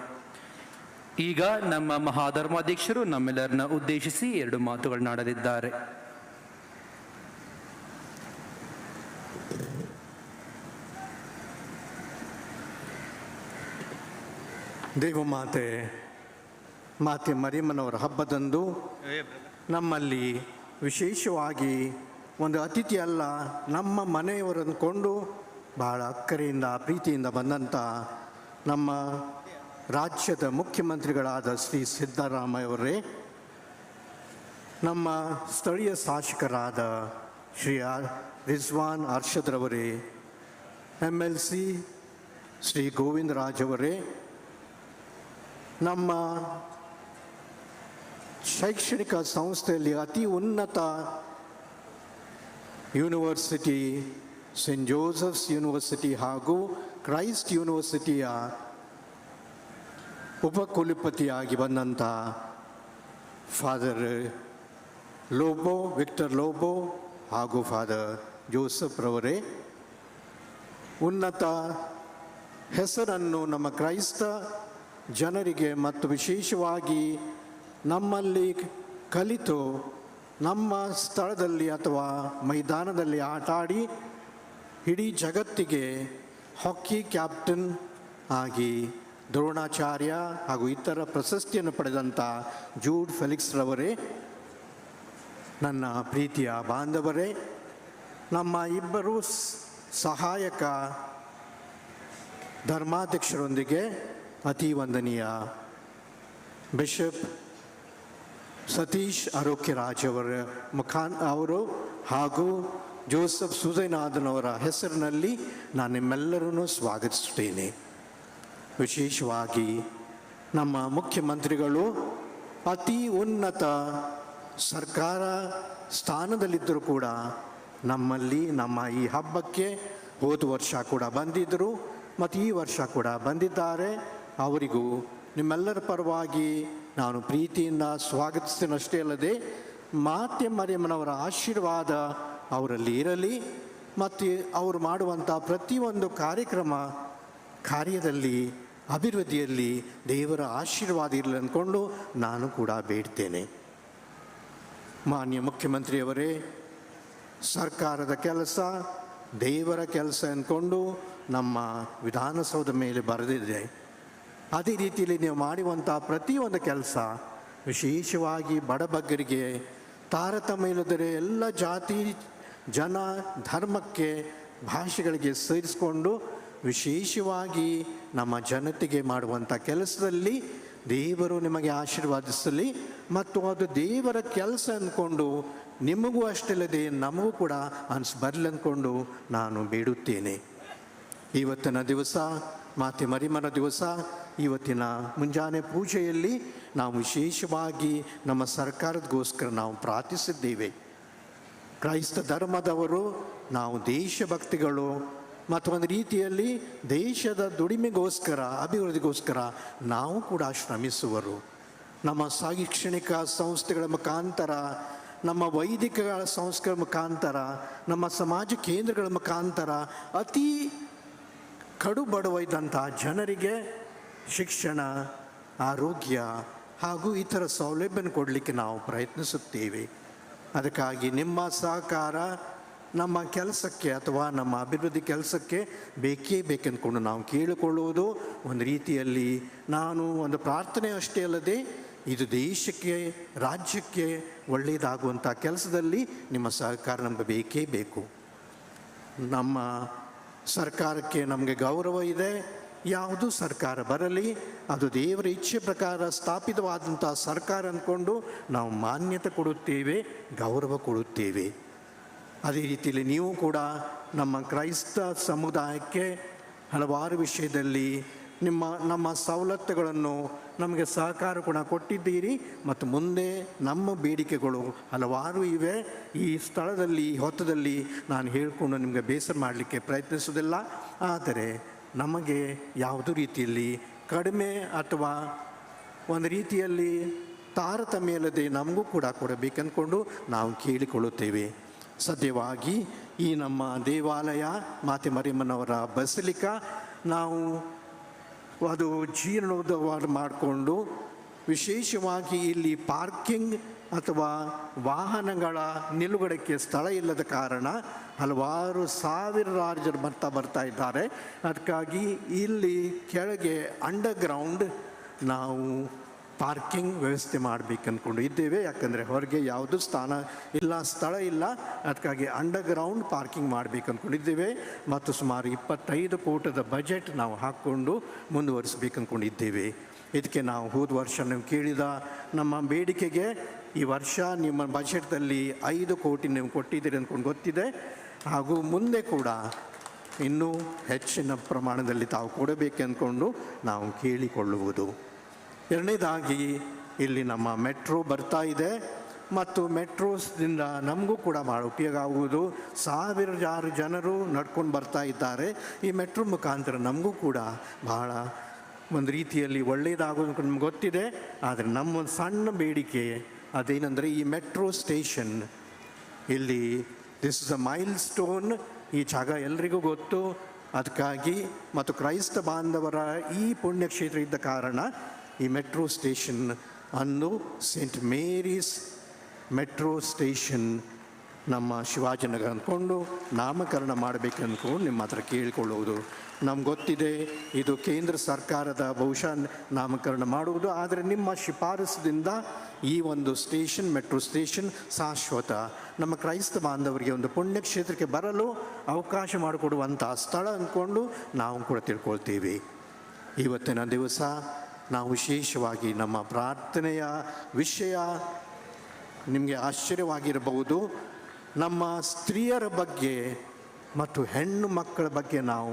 [SPEAKER 1] ಈಗ ನಮ್ಮ ಮಹಾಧರ್ಮಾಧ್ಯಕ್ಷರು ನಮ್ಮೆಲ್ಲರನ್ನ ಉದ್ದೇಶಿಸಿ 2 ಮಾತುಗಳನ್ನಾಡಲಿದ್ದಾರೆ.
[SPEAKER 4] ದೇವಮಾತೆ ಮಾತೆ ಮರಿಯಮ್ಮನವರ ಹಬ್ಬದಂದು ನಮ್ಮಲ್ಲಿ ವಿಶೇಷವಾಗಿ ಒಂದು ಅತಿಥಿ ಅಲ್ಲ, ನಮ್ಮ ಮನೆಯವರನ್ನು ಕೊಂಡು ಬಹಳ ಅಕ್ಕರೆಯಿಂದ ಪ್ರೀತಿಯಿಂದ ಬಂದಂಥ ನಮ್ಮ ರಾಜ್ಯದ ಮುಖ್ಯಮಂತ್ರಿಗಳಾದ ಶ್ರೀ ಸಿದ್ದರಾಮಯ್ಯವರೇ, ನಮ್ಮ ಸ್ಥಳೀಯ ಶಾಸಕರಾದ ಶ್ರೀ ರಿಜ್ವಾನ್ ಅರ್ಷದ್ರವರೇ, MLC ಶ್ರೀ ಗೋವಿಂದರಾಜ್ ಅವರೇ, ನಮ್ಮ ಶೈಕ್ಷಣಿಕ ಸಂಸ್ಥೆಯಲ್ಲಿ ಅತಿ ಉನ್ನತ ಯೂನಿವರ್ಸಿಟಿ ಸೇಂಟ್ ಜೋಸೆಫ್ಸ್ ಯೂನಿವರ್ಸಿಟಿ ಹಾಗೂ ಕ್ರೈಸ್ಟ್ ಯೂನಿವರ್ಸಿಟಿಯ ಉಪಕುಲಪತಿಯಾಗಿ ಬಂದಂಥ ಫಾದರ್ ಲೋಬೋ, ವಿಕ್ಟರ್ ಲೋಬೋ ಹಾಗೂ ಫಾದರ್ ಜೋಸೆಫ್ ರವರೇ, ಉನ್ನತ ಹೆಸರನ್ನು ನಮ್ಮ ಕ್ರೈಸ್ತ ಜನರಿಗೆ ಮತ್ತು ವಿಶೇಷವಾಗಿ ನಮ್ಮಲ್ಲಿ ಕಲಿತು ನಮ್ಮ ಸ್ಥಳದಲ್ಲಿ ಅಥವಾ ಮೈದಾನದಲ್ಲಿ ಆಟಾಡಿ ಇಡೀ ಜಗತ್ತಿಗೆ ಹಾಕಿ ಕ್ಯಾಪ್ಟನ್ ಆಗಿ ದ್ರೋಣಾಚಾರ್ಯ ಹಾಗೂ ಇತರ ಪ್ರಶಸ್ತಿಯನ್ನು ಪಡೆದಂಥ ಜೂಡ್ ಫೆಲಿಕ್ಸ್ ರವರೇ, ನನ್ನ ಪ್ರೀತಿಯ ಬಾಂಧವರೇ, ನಮ್ಮ ಇಬ್ಬರು ಸಹಾಯಕ ಧರ್ಮಾಧ್ಯಕ್ಷರೊಂದಿಗೆ ಅತಿ ವಂದನೀಯ ಬಿಷಪ್ ಸತೀಶ್ ಆರೋಗ್ಯರಾಜ್ ಅವರು ಹಾಗೂ ಜೋಸೆಫ್ ಸುಜೈನಾಥನವರ ಹೆಸರಿನಲ್ಲಿ ನಾನು ನಿಮ್ಮೆಲ್ಲರನ್ನು ಸ್ವಾಗತಿಸುತ್ತೇನೆ. ವಿಶೇಷವಾಗಿ ನಮ್ಮ ಮುಖ್ಯಮಂತ್ರಿಗಳು ಅತಿ ಉನ್ನತ ಸರ್ಕಾರ ಸ್ಥಾನದಲ್ಲಿದ್ದರೂ ಕೂಡ ನಮ್ಮಲ್ಲಿ ನಮ್ಮ ಈ ಹಬ್ಬಕ್ಕೆ ಹೋದ ವರ್ಷ ಕೂಡ ಬಂದಿದ್ದರು ಮತ್ತು ಈ ವರ್ಷ ಕೂಡ ಬಂದಿದ್ದಾರೆ. ಅವರಿಗೂ ನಿಮ್ಮೆಲ್ಲರ ಪರವಾಗಿ ನಾನು ಪ್ರೀತಿಯಿಂದ ಸ್ವಾಗತಿಸ್ತೇನಷ್ಟೇ ಅಲ್ಲದೆ ಮಾತೆ ಮರಿಯಮ್ಮನವರ ಆಶೀರ್ವಾದ ಅವರಲ್ಲಿ ಇರಲಿ ಮತ್ತು ಅವರು ಮಾಡುವಂಥ ಪ್ರತಿಯೊಂದು ಕಾರ್ಯದಲ್ಲಿ ಅಭಿವೃದ್ಧಿಯಲ್ಲಿ ದೇವರ ಆಶೀರ್ವಾದ ಇರಲಿ ಅಂದ್ಕೊಂಡು ನಾನು ಕೂಡ ಬೇಡ್ತೇನೆ. ಮಾನ್ಯ ಮುಖ್ಯಮಂತ್ರಿಯವರೇ, ಸರ್ಕಾರದ ಕೆಲಸ ದೇವರ ಕೆಲಸ ಅಂದ್ಕೊಂಡು ನಮ್ಮ ವಿಧಾನಸೌಧ ಮೇಲೆ ಬರೆದಿದೆ. ಅದೇ ರೀತಿಯಲ್ಲಿ ನೀವು ಮಾಡುವಂಥ ಪ್ರತಿಯೊಂದು ಕೆಲಸ ವಿಶೇಷವಾಗಿ ಬಡಬಗ್ಗರಿಗೆ ತಾರತಮ್ಯ ಇಲ್ಲದರೆ ಎಲ್ಲ ಜಾತಿ ಜನ ಧರ್ಮಕ್ಕೆ ಭಾಷೆಗಳಿಗೆ ಸೇರಿಸಿಕೊಂಡು ವಿಶೇಷವಾಗಿ ನಮ್ಮ ಜನತೆಗೆ ಮಾಡುವಂಥ ಕೆಲಸದಲ್ಲಿ ದೇವರು ನಿಮಗೆ ಆಶೀರ್ವಾದಿಸಲಿ ಮತ್ತು ಅದು ದೇವರ ಕೆಲಸ ಅಂದ್ಕೊಂಡು ನಿಮಗೂ ಅಷ್ಟಲ್ಲದೆ ನಮಗೂ ಕೂಡ ಬರಲಿ ಅಂದ್ಕೊಂಡು ನಾನು ಬೇಡುತ್ತೇನೆ. ಇವತ್ತಿನ ದಿವಸ ಮಾತೆ ಮರಿಯಮ್ಮನ ದಿವಸ, ಇವತ್ತಿನ ಮುಂಜಾನೆ ಪೂಜೆಯಲ್ಲಿ ನಾವು ವಿಶೇಷವಾಗಿ ನಮ್ಮ ಸರ್ಕಾರದಗೋಸ್ಕರ ನಾವು ಪ್ರಾರ್ಥಿಸಿದ್ದೇವೆ. ಕ್ರೈಸ್ತ ಧರ್ಮದವರು ನಾವು ದೇಶಭಕ್ತಿಗಳು ಮತ್ತು ಒಂದು ರೀತಿಯಲ್ಲಿ ದೇಶದ ದುಡಿಮೆಗೋಸ್ಕರ ಅಭಿವೃದ್ಧಿಗೋಸ್ಕರ ನಾವು ಕೂಡ ಶ್ರಮಿಸುವರು. ನಮ್ಮ ಶೈಕ್ಷಣಿಕ ಸಂಸ್ಥೆಗಳ ಮುಖಾಂತರ, ನಮ್ಮ ವೈದಿಕ ಸಂಸ್ಥೆಗಳ ಮುಖಾಂತರ, ನಮ್ಮ ಸಮಾಜ ಕೇಂದ್ರಗಳ ಮುಖಾಂತರ ಅತಿ ಕಡು ಬಡವೈದಂಥ ಜನರಿಗೆ ಶಿಕ್ಷಣ, ಆರೋಗ್ಯ ಹಾಗೂ ಇತರ ಸೌಲಭ್ಯವನ್ನು ಕೊಡಲಿಕ್ಕೆ ನಾವು ಪ್ರಯತ್ನಿಸುತ್ತೇವೆ. ಅದಕ್ಕಾಗಿ ನಿಮ್ಮ ಸಹಕಾರ ನಮ್ಮ ಕೆಲಸಕ್ಕೆ ಅಥವಾ ನಮ್ಮ ಅಭಿವೃದ್ಧಿ ಕೆಲಸಕ್ಕೆ ಬೇಕೇ ಬೇಕೆಂದ್ಕೊಂಡು ನಾವು ಕೇಳಿಕೊಳ್ಳುವುದು ಒಂದು ರೀತಿಯಲ್ಲಿ ನಾನು ಒಂದು ಪ್ರಾರ್ಥನೆ ಅಷ್ಟೇ ಅಲ್ಲದೆ ಇದು ದೇಶಕ್ಕೆ, ರಾಜ್ಯಕ್ಕೆ ಒಳ್ಳೆಯದಾಗುವಂಥ ಕೆಲಸದಲ್ಲಿ ನಿಮ್ಮ ಸಹಕಾರ ನಮಗೆ ಬೇಕೇ ಬೇಕು. ನಮ್ಮ ಸರ್ಕಾರಕ್ಕೆ ನಮಗೆ ಗೌರವ ಇದೆ, ಯಾವುದೂ ಸರ್ಕಾರ ಬರಲಿ, ಅದು ದೇವರ ಇಚ್ಛೆ ಪ್ರಕಾರ ಸ್ಥಾಪಿತವಾದಂಥ ಸರ್ಕಾರ ಅಂದ್ಕೊಂಡು ನಾವು ಮಾನ್ಯತೆ ಕೊಡುತ್ತೇವೆ, ಗೌರವ ಕೊಡುತ್ತೇವೆ. ಅದೇ ರೀತಿಯಲ್ಲಿ ನೀವು ಕೂಡ ನಮ್ಮ ಕ್ರೈಸ್ತ ಸಮುದಾಯಕ್ಕೆ ಹಲವಾರು ವಿಷಯದಲ್ಲಿ ನಮ್ಮ ಸವಲತ್ತುಗಳನ್ನು ನಮಗೆ ಸಹಕಾರ ಕೂಡ ಕೊಟ್ಟಿದ್ದೀರಿ ಮತ್ತು ಮುಂದೆ ನಮ್ಮ ಬೇಡಿಕೆಗಳು ಹಲವಾರು ಇವೆ. ಈ ಸ್ಥಳದಲ್ಲಿ ಹೊತ್ತದಲ್ಲಿ ನಾನು ಹೇಳಿಕೊಂಡು ನಿಮಗೆ ಬೇಸರ ಮಾಡಲಿಕ್ಕೆ ಪ್ರಯತ್ನಿಸೋದಿಲ್ಲ. ಆದರೆ ನಮಗೆ ಯಾವುದೇ ರೀತಿಯಲ್ಲಿ ಕಡಿಮೆ ಅಥವಾ ಒಂದು ರೀತಿಯಲ್ಲಿ ತಾರತಮ್ಯ ಇಲ್ಲದೆ ನಮಗೂ ಕೂಡ ಕೊಡಬೇಕಂದ್ಕೊಂಡು ನಾವು ಕೇಳಿಕೊಳ್ಳುತ್ತೇವೆ. ಸದ್ಯವಾಗಿ ಈ ನಮ್ಮ ದೇವಾಲಯ ಮಾತೆ ಮರಿಯಮ್ಮನವರ ಬಸಲಿಕಾ ನಾವು ಅದು ಜೀರ್ಣೋದ್ಧಾರ ಮಾಡಿಕೊಂಡು ವಿಶೇಷವಾಗಿ ಇಲ್ಲಿ ಪಾರ್ಕಿಂಗ್ ಅಥವಾ ವಾಹನಗಳ ನಿಲುಗಡೆಗೆ ಸ್ಥಳ ಇಲ್ಲದ ಕಾರಣ ಹಲವಾರು ಸಾವಿರಾರು ಜನ ಬರ್ತಾ ಇದ್ದಾರೆ. ಅದಕ್ಕಾಗಿ ಇಲ್ಲಿ ಕೆಳಗೆ ಅಂಡರ್ಗ್ರೌಂಡ್ ನಾವು ಪಾರ್ಕಿಂಗ್ ವ್ಯವಸ್ಥೆ ಮಾಡಬೇಕು ಅಂದ್ಕೊಂಡು ಇದ್ದೇವೆ. ಯಾಕಂದರೆ ಹೊರಗೆ ಯಾವುದೂ ಸ್ಥಳ ಇಲ್ಲ. ಅದಕ್ಕಾಗಿ ಅಂಡರ್ಗ್ರೌಂಡ್ ಪಾರ್ಕಿಂಗ್ ಮಾಡಬೇಕು ಅಂದ್ಕೊಂಡಿದ್ದೇವೆ ಮತ್ತು ಸುಮಾರು 25 ಕೋಟಿದ ಬಜೆಟ್ ನಾವು ಹಾಕ್ಕೊಂಡು ಮುಂದುವರಿಸಬೇಕು ಅಂದ್ಕೊಂಡಿದ್ದೇವೆ. ಇದಕ್ಕೆ ನಾವು ಹೋದ ವರ್ಷ ನೀವು ಕೇಳಿದ ನಮ್ಮ ಬೇಡಿಕೆಗೆ ಈ ವರ್ಷ ನಿಮ್ಮ ಬಜೆಟ್ದಲ್ಲಿ 5 ಕೋಟಿ ನೀವು ಕೊಟ್ಟಿದ್ದೀರಿ ಅಂದ್ಕೊಂಡು ಗೊತ್ತಿದೆ. ಹಾಗೂ ಮುಂದೆ ಕೂಡ ಇನ್ನೂ ಹೆಚ್ಚಿನ ಪ್ರಮಾಣದಲ್ಲಿ ತಾವು ಕೊಡಬೇಕು ಅಂದ್ಕೊಂಡು ನಾವು ಕೇಳಿಕೊಳ್ಳುವುದು. ಎರಡನೇದಾಗಿ ಇಲ್ಲಿ ನಮ್ಮ ಮೆಟ್ರೋ ಬರ್ತಾ ಇದೆ ಮತ್ತು ಮೆಟ್ರೋಸ್ದಿಂದ ನಮಗೂ ಕೂಡ ಭಾಳ ಉಪಯೋಗ ಆಗುವುದು. ಸಾವಿರಾರು ಜನರು ನಡ್ಕೊಂಡು ಬರ್ತಾ ಇದ್ದಾರೆ. ಈ ಮೆಟ್ರೋ ಮುಖಾಂತರ ನಮಗೂ ಕೂಡ ಬಹಳ ಒಂದು ರೀತಿಯಲ್ಲಿ ಒಳ್ಳೆಯದಾಗೋದು ನಮ್ಗೆ ಗೊತ್ತಿದೆ. ಆದರೆ ನಮ್ಮ ಸಣ್ಣ ಬೇಡಿಕೆ ಅದೇನೆಂದರೆ ಈ ಮೆಟ್ರೋ ಸ್ಟೇಷನ್ ಇಲ್ಲಿ this is a milestone. ಈ ಜಾಗ ಎಲ್ರಿಗೂ ಗೊತ್ತು. ಅದಕ್ಕಾಗಿ ಮತ್ತು ಕ್ರೈಸ್ತ ಬಾಂಧವರ ಈ ಪುಣ್ಯಕ್ಷೇತ್ರ ಇದ್ದ ಕಾರಣ ಈ ಮೆಟ್ರೋ ಸ್ಟೇಷನ್ ಅನ್ನು ಸೇಂಟ್ ಮೇರೀಸ್ ಮೆಟ್ರೋ ಸ್ಟೇಷನ್ ನಮ್ಮ ಶಿವಾಜಿನಗರ ಅಂದ್ಕೊಂಡು ನಾಮಕರಣ ಮಾಡಬೇಕು ಅಂದ್ಕೊಂಡು ನಿಮ್ಮ ಹತ್ರ ಕೇಳಿಕೊಳ್ಳುವುದು. ನಮ್ಗೆ ಗೊತ್ತಿದೆ ಇದು ಕೇಂದ್ರ ಸರ್ಕಾರದ ಬಹುಶಃ ನಾಮಕರಣ ಮಾಡುವುದು. ಆದರೆ ನಿಮ್ಮ ಶಿಫಾರಸ್ಸಿನಿಂದ ಈ ಒಂದು ಸ್ಟೇಷನ್ ಮೆಟ್ರೋ ಸ್ಟೇಷನ್ ಶಾಶ್ವತ ನಮ್ಮ ಕ್ರೈಸ್ತ ಬಾಂಧವರಿಗೆ ಒಂದು ಪುಣ್ಯಕ್ಷೇತ್ರಕ್ಕೆ ಬರಲು ಅವಕಾಶ ಮಾಡಿಕೊಡುವಂಥ ಸ್ಥಳ ಅಂದ್ಕೊಂಡು ನಾವು ಕೂಡ ತಿಳ್ಕೊಳ್ತೀವಿ. ಇವತ್ತಿನ ದಿವಸ ನಾವು ವಿಶೇಷವಾಗಿ ನಮ್ಮ ಪ್ರಾರ್ಥನೆಯ ವಿಷಯ ನಿಮಗೆ ಆಶ್ಚರ್ಯವಾಗಿರಬಹುದು. ನಮ್ಮ ಸ್ತ್ರೀಯರ ಬಗ್ಗೆ ಮತ್ತು ಹೆಣ್ಣು ಮಕ್ಕಳ ಬಗ್ಗೆ ನಾವು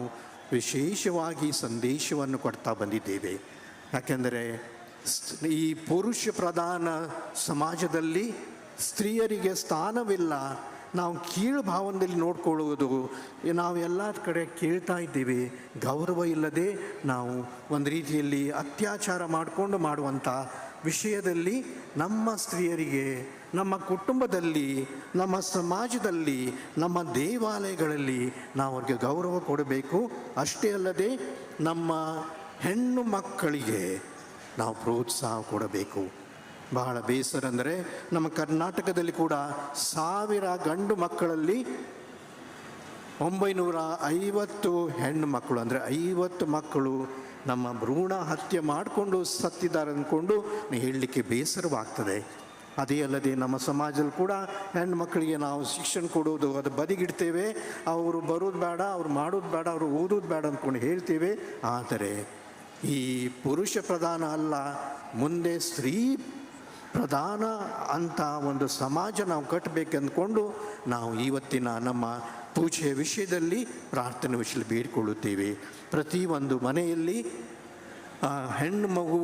[SPEAKER 4] ವಿಶೇಷವಾಗಿ ಸಂದೇಶವನ್ನು ಕೊಡ್ತಾ ಬಂದಿದ್ದೇವೆ. ಯಾಕೆಂದರೆ ಈ ಪುರುಷ ಪ್ರಧಾನ ಸಮಾಜದಲ್ಲಿ ಸ್ತ್ರೀಯರಿಗೆ ಸ್ಥಾನವಿಲ್ಲ. ನಾವು ಕೀಳು ಭಾವನೆಯಲ್ಲಿ ನೋಡ್ಕೊಳ್ಳುವುದು. ನಾವು ಎಲ್ಲ ಕಡೆ ಕೇಳ್ತಾ ಇದ್ದೀವಿ. ಗೌರವ ಇಲ್ಲದೆ ನಾವು ಒಂದು ರೀತಿಯಲ್ಲಿ ಅತ್ಯಾಚಾರ ಮಾಡಿಕೊಂಡು ಮಾಡುವಂಥ ವಿಷಯದಲ್ಲಿ ನಮ್ಮ ಸ್ತ್ರೀಯರಿಗೆ ನಮ್ಮ ಕುಟುಂಬದಲ್ಲಿ ನಮ್ಮ ಸಮಾಜದಲ್ಲಿ ನಮ್ಮ ದೇವಾಲಯಗಳಲ್ಲಿ ನಾವು ಅವ್ರಿಗೆ ಗೌರವ ಕೊಡಬೇಕು. ಅಷ್ಟೇ ಅಲ್ಲದೆ ನಮ್ಮ ಹೆಣ್ಣು ಮಕ್ಕಳಿಗೆ ನಾವು ಪ್ರೋತ್ಸಾಹ ಕೊಡಬೇಕು. ಬಹಳ ಬೇಸರ ಅಂದರೆ ನಮ್ಮ ಕರ್ನಾಟಕದಲ್ಲಿ ಕೂಡ 1000 ಗಂಡು ಮಕ್ಕಳಲ್ಲಿ 950 ಹೆಣ್ಣು ಮಕ್ಕಳು ಅಂದರೆ 50 ಮಕ್ಕಳು ನಮ್ಮ ಭ್ರೂಣ ಹತ್ಯೆ ಮಾಡಿಕೊಂಡು ಸತ್ತಿದ್ದಾರೆ ಅಂದ್ಕೊಂಡು ಹೇಳಲಿಕ್ಕೆ ಬೇಸರವಾಗ್ತದೆ. ಅದೇ ಅಲ್ಲದೆ ನಮ್ಮ ಸಮಾಜದಲ್ಲಿ ಕೂಡ ಹೆಣ್ಣು ಮಕ್ಕಳಿಗೆ ನಾವು ಶಿಕ್ಷಣ ಕೊಡೋದು ಅದು ಬದಿಗಿಡ್ತೇವೆ. ಅವರು ಬರೋದು ಬೇಡ, ಅವ್ರು ಮಾಡೋದು ಬೇಡ, ಅವರು ಓದೋದು ಬೇಡ ಅಂದ್ಕೊಂಡು ಹೇಳ್ತೇವೆ. ಆದರೆ ಈ ಪುರುಷ ಪ್ರಧಾನ ಅಲ್ಲ, ಮುಂದೆ ಸ್ತ್ರೀ ಪ್ರಧಾನ ಅಂತ ಒಂದು ಸಮಾಜ ನಾವು ಕಟ್ಟಬೇಕಂದ್ಕೊಂಡು ನಾವು ಇವತ್ತಿನ ನಮ್ಮ ಪೂಜೆಯ ವಿಷಯದಲ್ಲಿ ಪ್ರಾರ್ಥನೆ ವಿಷಯದಲ್ಲಿ ಬೇಡಿಕೊಳ್ಳುತ್ತೇವೆ. ಪ್ರತಿಯೊಂದು ಮನೆಯಲ್ಲಿ ಹೆಣ್ಣು ಮಗು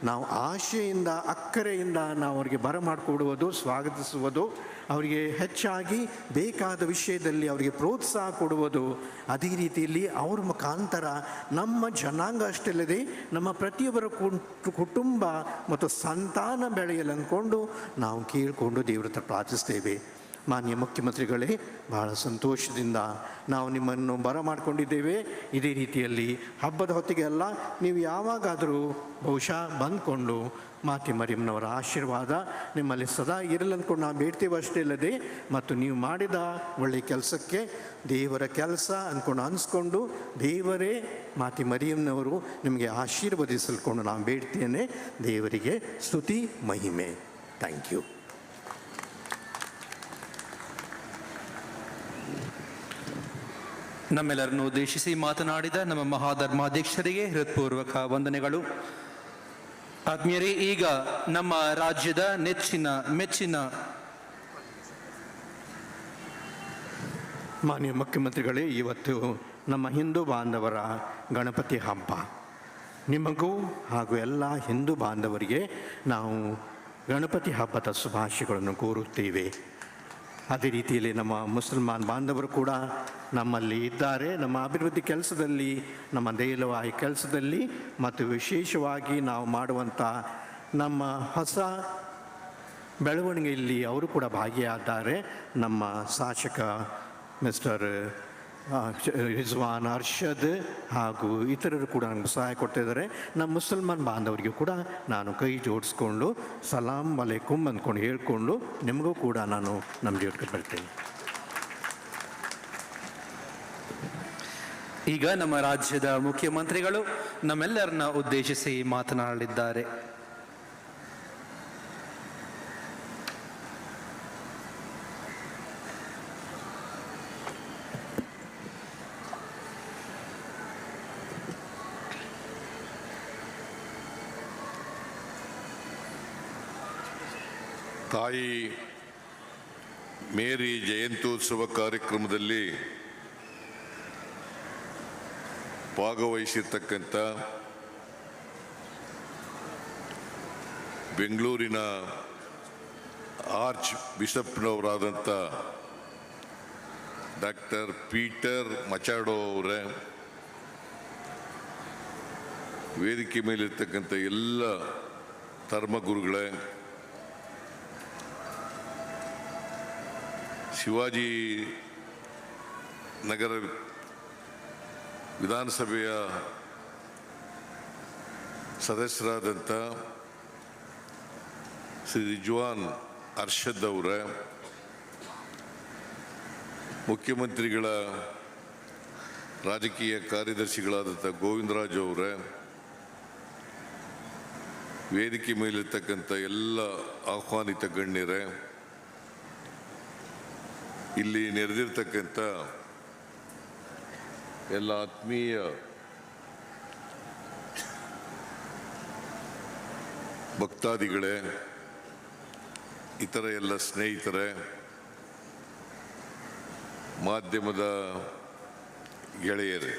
[SPEAKER 4] ನಾವು ಆಶೆಯಿಂದ ಅಕ್ಕರೆಯಿಂದ ನಾವು ಅವರಿಗೆ ಬರಮಾಡಿಕೊಡುವುದು, ಸ್ವಾಗತಿಸುವುದು, ಅವರಿಗೆ ಹೆಚ್ಚಾಗಿ ಬೇಕಾದ ವಿಷಯದಲ್ಲಿ ಅವರಿಗೆ ಪ್ರೋತ್ಸಾಹ ಕೊಡುವುದು. ಅದೇ ರೀತಿಯಲ್ಲಿ ಅವ್ರ ಮುಖಾಂತರ ನಮ್ಮ ಜನಾಂಗ ಅಷ್ಟೇ ಅಲ್ಲದೆ ನಮ್ಮ ಪ್ರತಿಯೊಬ್ಬರ ಕುಟುಂಬ ಮತ್ತು ಸಂತಾನ ಬೆಳೆಯಲು ಅಂದ್ಕೊಂಡು ನಾವು ಕೇಳಿಕೊಂಡು ದೇವರ ಹತ್ರ ಪ್ರಾರ್ಥಿಸ್ತೇವೆ. ಮಾನ್ಯ ಮುಖ್ಯಮಂತ್ರಿಗಳೇ, ಬಹಳ ಸಂತೋಷದಿಂದ ನಾವು ನಿಮ್ಮನ್ನು ಬರಮಾಡಿಕೊಂಡಿದ್ದೇವೆ. ಇದೇ ರೀತಿಯಲ್ಲಿ ಹಬ್ಬದ ಹೊತ್ತಿಗೆ ಅಲ್ಲ, ನೀವು ಯಾವಾಗಾದರೂ ಬಹುಶಃ ಬಂದ್ಕೊಂಡು ಮಾತೆ ಮರಿಯಮ್ಮನವರ ಆಶೀರ್ವಾದ ನಿಮ್ಮಲ್ಲಿ ಸದಾ ಇರಲಿ ಅಂದ್ಕೊಂಡು ನಾವು ಬೇಡ್ತೇವೆ. ಅಷ್ಟೇ ಅಲ್ಲದೆ ಮತ್ತು ನೀವು ಮಾಡಿದ ಒಳ್ಳೆಯ ಕೆಲಸಕ್ಕೆ ದೇವರ ಕೆಲಸ ಅಂದ್ಕೊಂಡು ಅನಿಸ್ಕೊಂಡು ದೇವರೇ ಮಾತೆ ಮರಿಯಮ್ಮನವರು ನಿಮಗೆ ಆಶೀರ್ವದಿಸಲ್ಕೊಂಡು ನಾನು ಬೇಡ್ತೇನೆ. ದೇವರಿಗೆ ಸ್ತುತಿ ಮಹಿಮೆ. Thank you.
[SPEAKER 1] ನಮ್ಮೆಲ್ಲರನ್ನು ಉದ್ದೇಶಿಸಿ ಮಾತನಾಡಿದ ನಮ್ಮ ಮಹಾಧರ್ಮಾಧ್ಯಕ್ಷರಿಗೆ ಹೃತ್ಪೂರ್ವಕ ವಂದನೆಗಳು. ಆತ್ಮೀಯರೇ, ಈಗ ನಮ್ಮ ರಾಜ್ಯದ ಮೆಚ್ಚಿನ
[SPEAKER 4] ಮಾನ್ಯ ಮುಖ್ಯಮಂತ್ರಿಗಳೇ, ಇವತ್ತು ನಮ್ಮ ಹಿಂದೂ ಬಾಂಧವರ ಗಣಪತಿ ಹಬ್ಬ. ನಿಮಗೂ ಹಾಗೂ ಎಲ್ಲ ಹಿಂದೂ ಬಾಂಧವರಿಗೆ ನಾವು ಗಣಪತಿ ಹಬ್ಬದ ಶುಭಾಶಯಗಳನ್ನು ಕೋರುತ್ತೇವೆ. ಅದೇ ರೀತಿಯಲ್ಲಿ ನಮ್ಮ ಮುಸಲ್ಮಾನ್ ಬಾಂಧವರು ಕೂಡ ನಮ್ಮಲ್ಲಿ ಇದ್ದಾರೆ. ನಮ್ಮ ಅಭಿವೃದ್ಧಿ ಕೆಲಸದಲ್ಲಿ, ನಮ್ಮ ದೇಲವಾಯಿ ಕೆಲಸದಲ್ಲಿ ಮತ್ತು ವಿಶೇಷವಾಗಿ ನಾವು ಮಾಡುವಂಥ ನಮ್ಮ ಹೊಸ ಬೆಳವಣಿಗೆಯಲ್ಲಿ ಅವರು ಕೂಡ ಭಾಗಿಯಾಗಿದ್ದಾರೆ. ನಮ್ಮ ಶಾಸಕ ಮಿಸ್ಟರ್ ರಿಜ್ವಾನ್ ಅರ್ಷದ್ ಹಾಗೂ ಇತರರು ಕೂಡ ನಮಗೆ ಸಹಾಯ ಕೊಡ್ತಾಯಿದ್ದಾರೆ. ನಮ್ಮ ಮುಸಲ್ಮಾನ್ ಬಾಂಧವರಿಗೂ ಕೂಡ ನಾನು ಕೈ ಜೋಡಿಸ್ಕೊಂಡು ಸಲಾಂ ಅಲೈಕುಮ್ ಅಂದ್ಕೊಂಡು ಹೇಳ್ಕೊಂಡು ನಿಮಗೂ ಕೂಡ ನಾನು ನಮ್ಮ ಜೊತೆಗೆ ಬರ್ತೇನೆ.
[SPEAKER 1] ಈಗ ನಮ್ಮ ರಾಜ್ಯದ ಮುಖ್ಯಮಂತ್ರಿಗಳು ನಮ್ಮೆಲ್ಲರನ್ನ ಉದ್ದೇಶಿಸಿ ಮಾತನಾಡಲಿದ್ದಾರೆ.
[SPEAKER 5] ತಾಯಿ ಮೇರಿ ಜಯಂತ್ಯೋತ್ಸವ ಕಾರ್ಯಕ್ರಮದಲ್ಲಿ ಭಾಗವಹಿಸಿರ್ತಕ್ಕಂಥ ಬೆಂಗಳೂರಿನ ಆರ್ಚ್ ಬಿಷಪ್ನವರಾದಂಥ ಡಾಕ್ಟರ್ ಪೀಟರ್ ಮಚಾಡೋ ಅವರೇ, ವೇದಿಕೆ ಮೇಲಿರ್ತಕ್ಕಂಥ ಎಲ್ಲ ಧರ್ಮಗುರುಗಳೇ, ಶಿವಾಜಿ ನಗರ ವಿಧಾನಸಭೆಯ ಸದಸ್ಯರಾದಂಥ ಶ್ರೀ ರಿಜ್ವಾನ್ ಅರ್ಷದ್ ಅವರ, ಮುಖ್ಯಮಂತ್ರಿಗಳ ರಾಜಕೀಯ ಕಾರ್ಯದರ್ಶಿಗಳಾದಂಥ ಗೋವಿಂದರಾಜ್ ಅವರ, ವೇದಿಕೆ ಮೇಲಿರ್ತಕ್ಕಂಥ ಎಲ್ಲ ಆಹ್ವಾನಿತ ಗಣ್ಯರೇ, ಇಲ್ಲಿ ನೆರೆದಿರ್ತಕ್ಕಂಥ ಎಲ್ಲ ಆತ್ಮೀಯ ಭಕ್ತಾದಿಗಳೇ, ಇತರ ಎಲ್ಲ ಸ್ನೇಹಿತರೇ, ಮಾಧ್ಯಮದ ಗೆಳೆಯರೇ,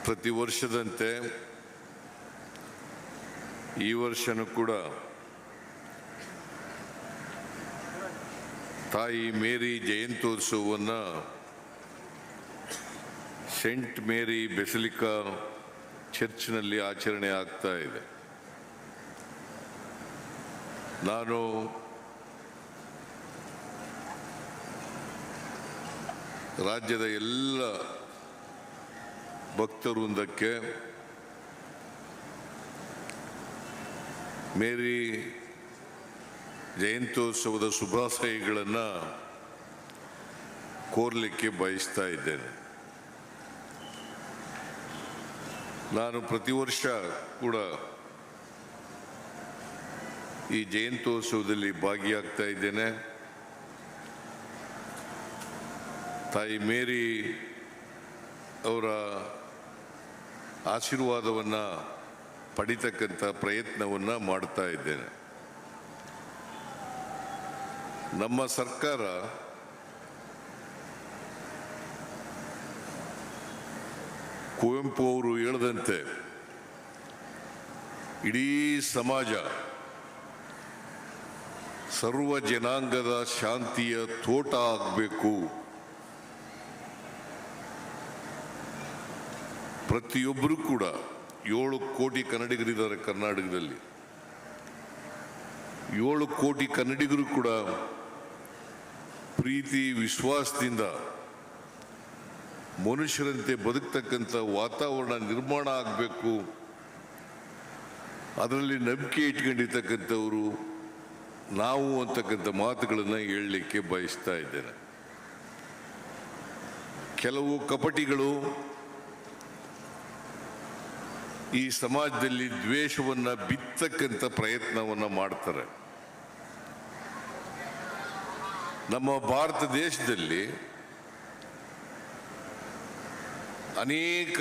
[SPEAKER 5] ಪ್ರತಿ ವರ್ಷದಂತೆ ಈ ವರ್ಷನೂ ಕೂಡ ತಾಯಿ ಮೇರಿ ಜಯಂತ್ಯೋತ್ಸವವನ್ನು ಸೆಂಟ್ ಮೇರಿ ಬೆಸಿಲಿಕಾ ಚರ್ಚ್ನಲ್ಲಿ ಆಚರಣೆ ಆಗ್ತಾ ಇದೆ. ನಾನು ರಾಜ್ಯದ ಎಲ್ಲ ಭಕ್ತವೃಂದಕ್ಕೆ ಮೇರಿ ಜಯಂತ್ಯೋತ್ಸವದ ಶುಭಾಶಯಗಳನ್ನು ಕೋರಲಿಕ್ಕೆ ಬಯಸ್ತಾ ಇದ್ದೇನೆ. ನಾನು ಪ್ರತಿ ವರ್ಷ ಕೂಡ ಈ ಜಯಂತ್ಯೋತ್ಸವದಲ್ಲಿ ಭಾಗಿಯಾಗ್ತಾ ಇದ್ದೇನೆ. ತಾಯಿ ಮೇರಿ ಅವರ ಆಶೀರ್ವಾದವನ್ನು ಪಡಿತಕ್ಕಂಥ ಪ್ರಯತ್ನವನ್ನು ಮಾಡ್ತಾ ಇದ್ದೇನೆ. ನಮ್ಮ ಸರ್ಕಾರ ಕುವೆಂಪು ಅವರು ಹೇಳಿದಂತೆ ಇಡೀ ಸಮಾಜ ಸರ್ವ ಜನಾಂಗದ ಶಾಂತಿಯ ತೋಟ ಆಗಬೇಕು, ಪ್ರತಿಯೊಬ್ಬರು ಕೂಡ 7 ಕೋಟಿ ಕನ್ನಡಿಗರಿದ್ದಾರೆ ಕರ್ನಾಟಕದಲ್ಲಿ. 7 ಕೋಟಿ ಕನ್ನಡಿಗರು ಕೂಡ ಪ್ರೀತಿ ವಿಶ್ವಾಸದಿಂದ ಮನುಷ್ಯರಂತೆ ಬದುಕ್ತಕ್ಕಂಥ ವಾತಾವರಣ ನಿರ್ಮಾಣ ಆಗಬೇಕು, ಅದರಲ್ಲಿ ನಂಬಿಕೆ ಇಟ್ಕೊಂಡಿರ್ತಕ್ಕಂಥವರು ನಾವು ಅಂತಕ್ಕಂಥ ಮಾತುಗಳನ್ನು ಹೇಳಲಿಕ್ಕೆ ಬಯಸ್ತಾ ಇದ್ದೇನೆ. ಕೆಲವು ಕಪಟಿಗಳು ಈ ಸಮಾಜದಲ್ಲಿ ದ್ವೇಷವನ್ನು ಬಿತ್ತಕ್ಕಂಥ ಪ್ರಯತ್ನವನ್ನು ಮಾಡ್ತಾರೆ. ನಮ್ಮ ಭಾರತ ದೇಶದಲ್ಲಿ ಅನೇಕ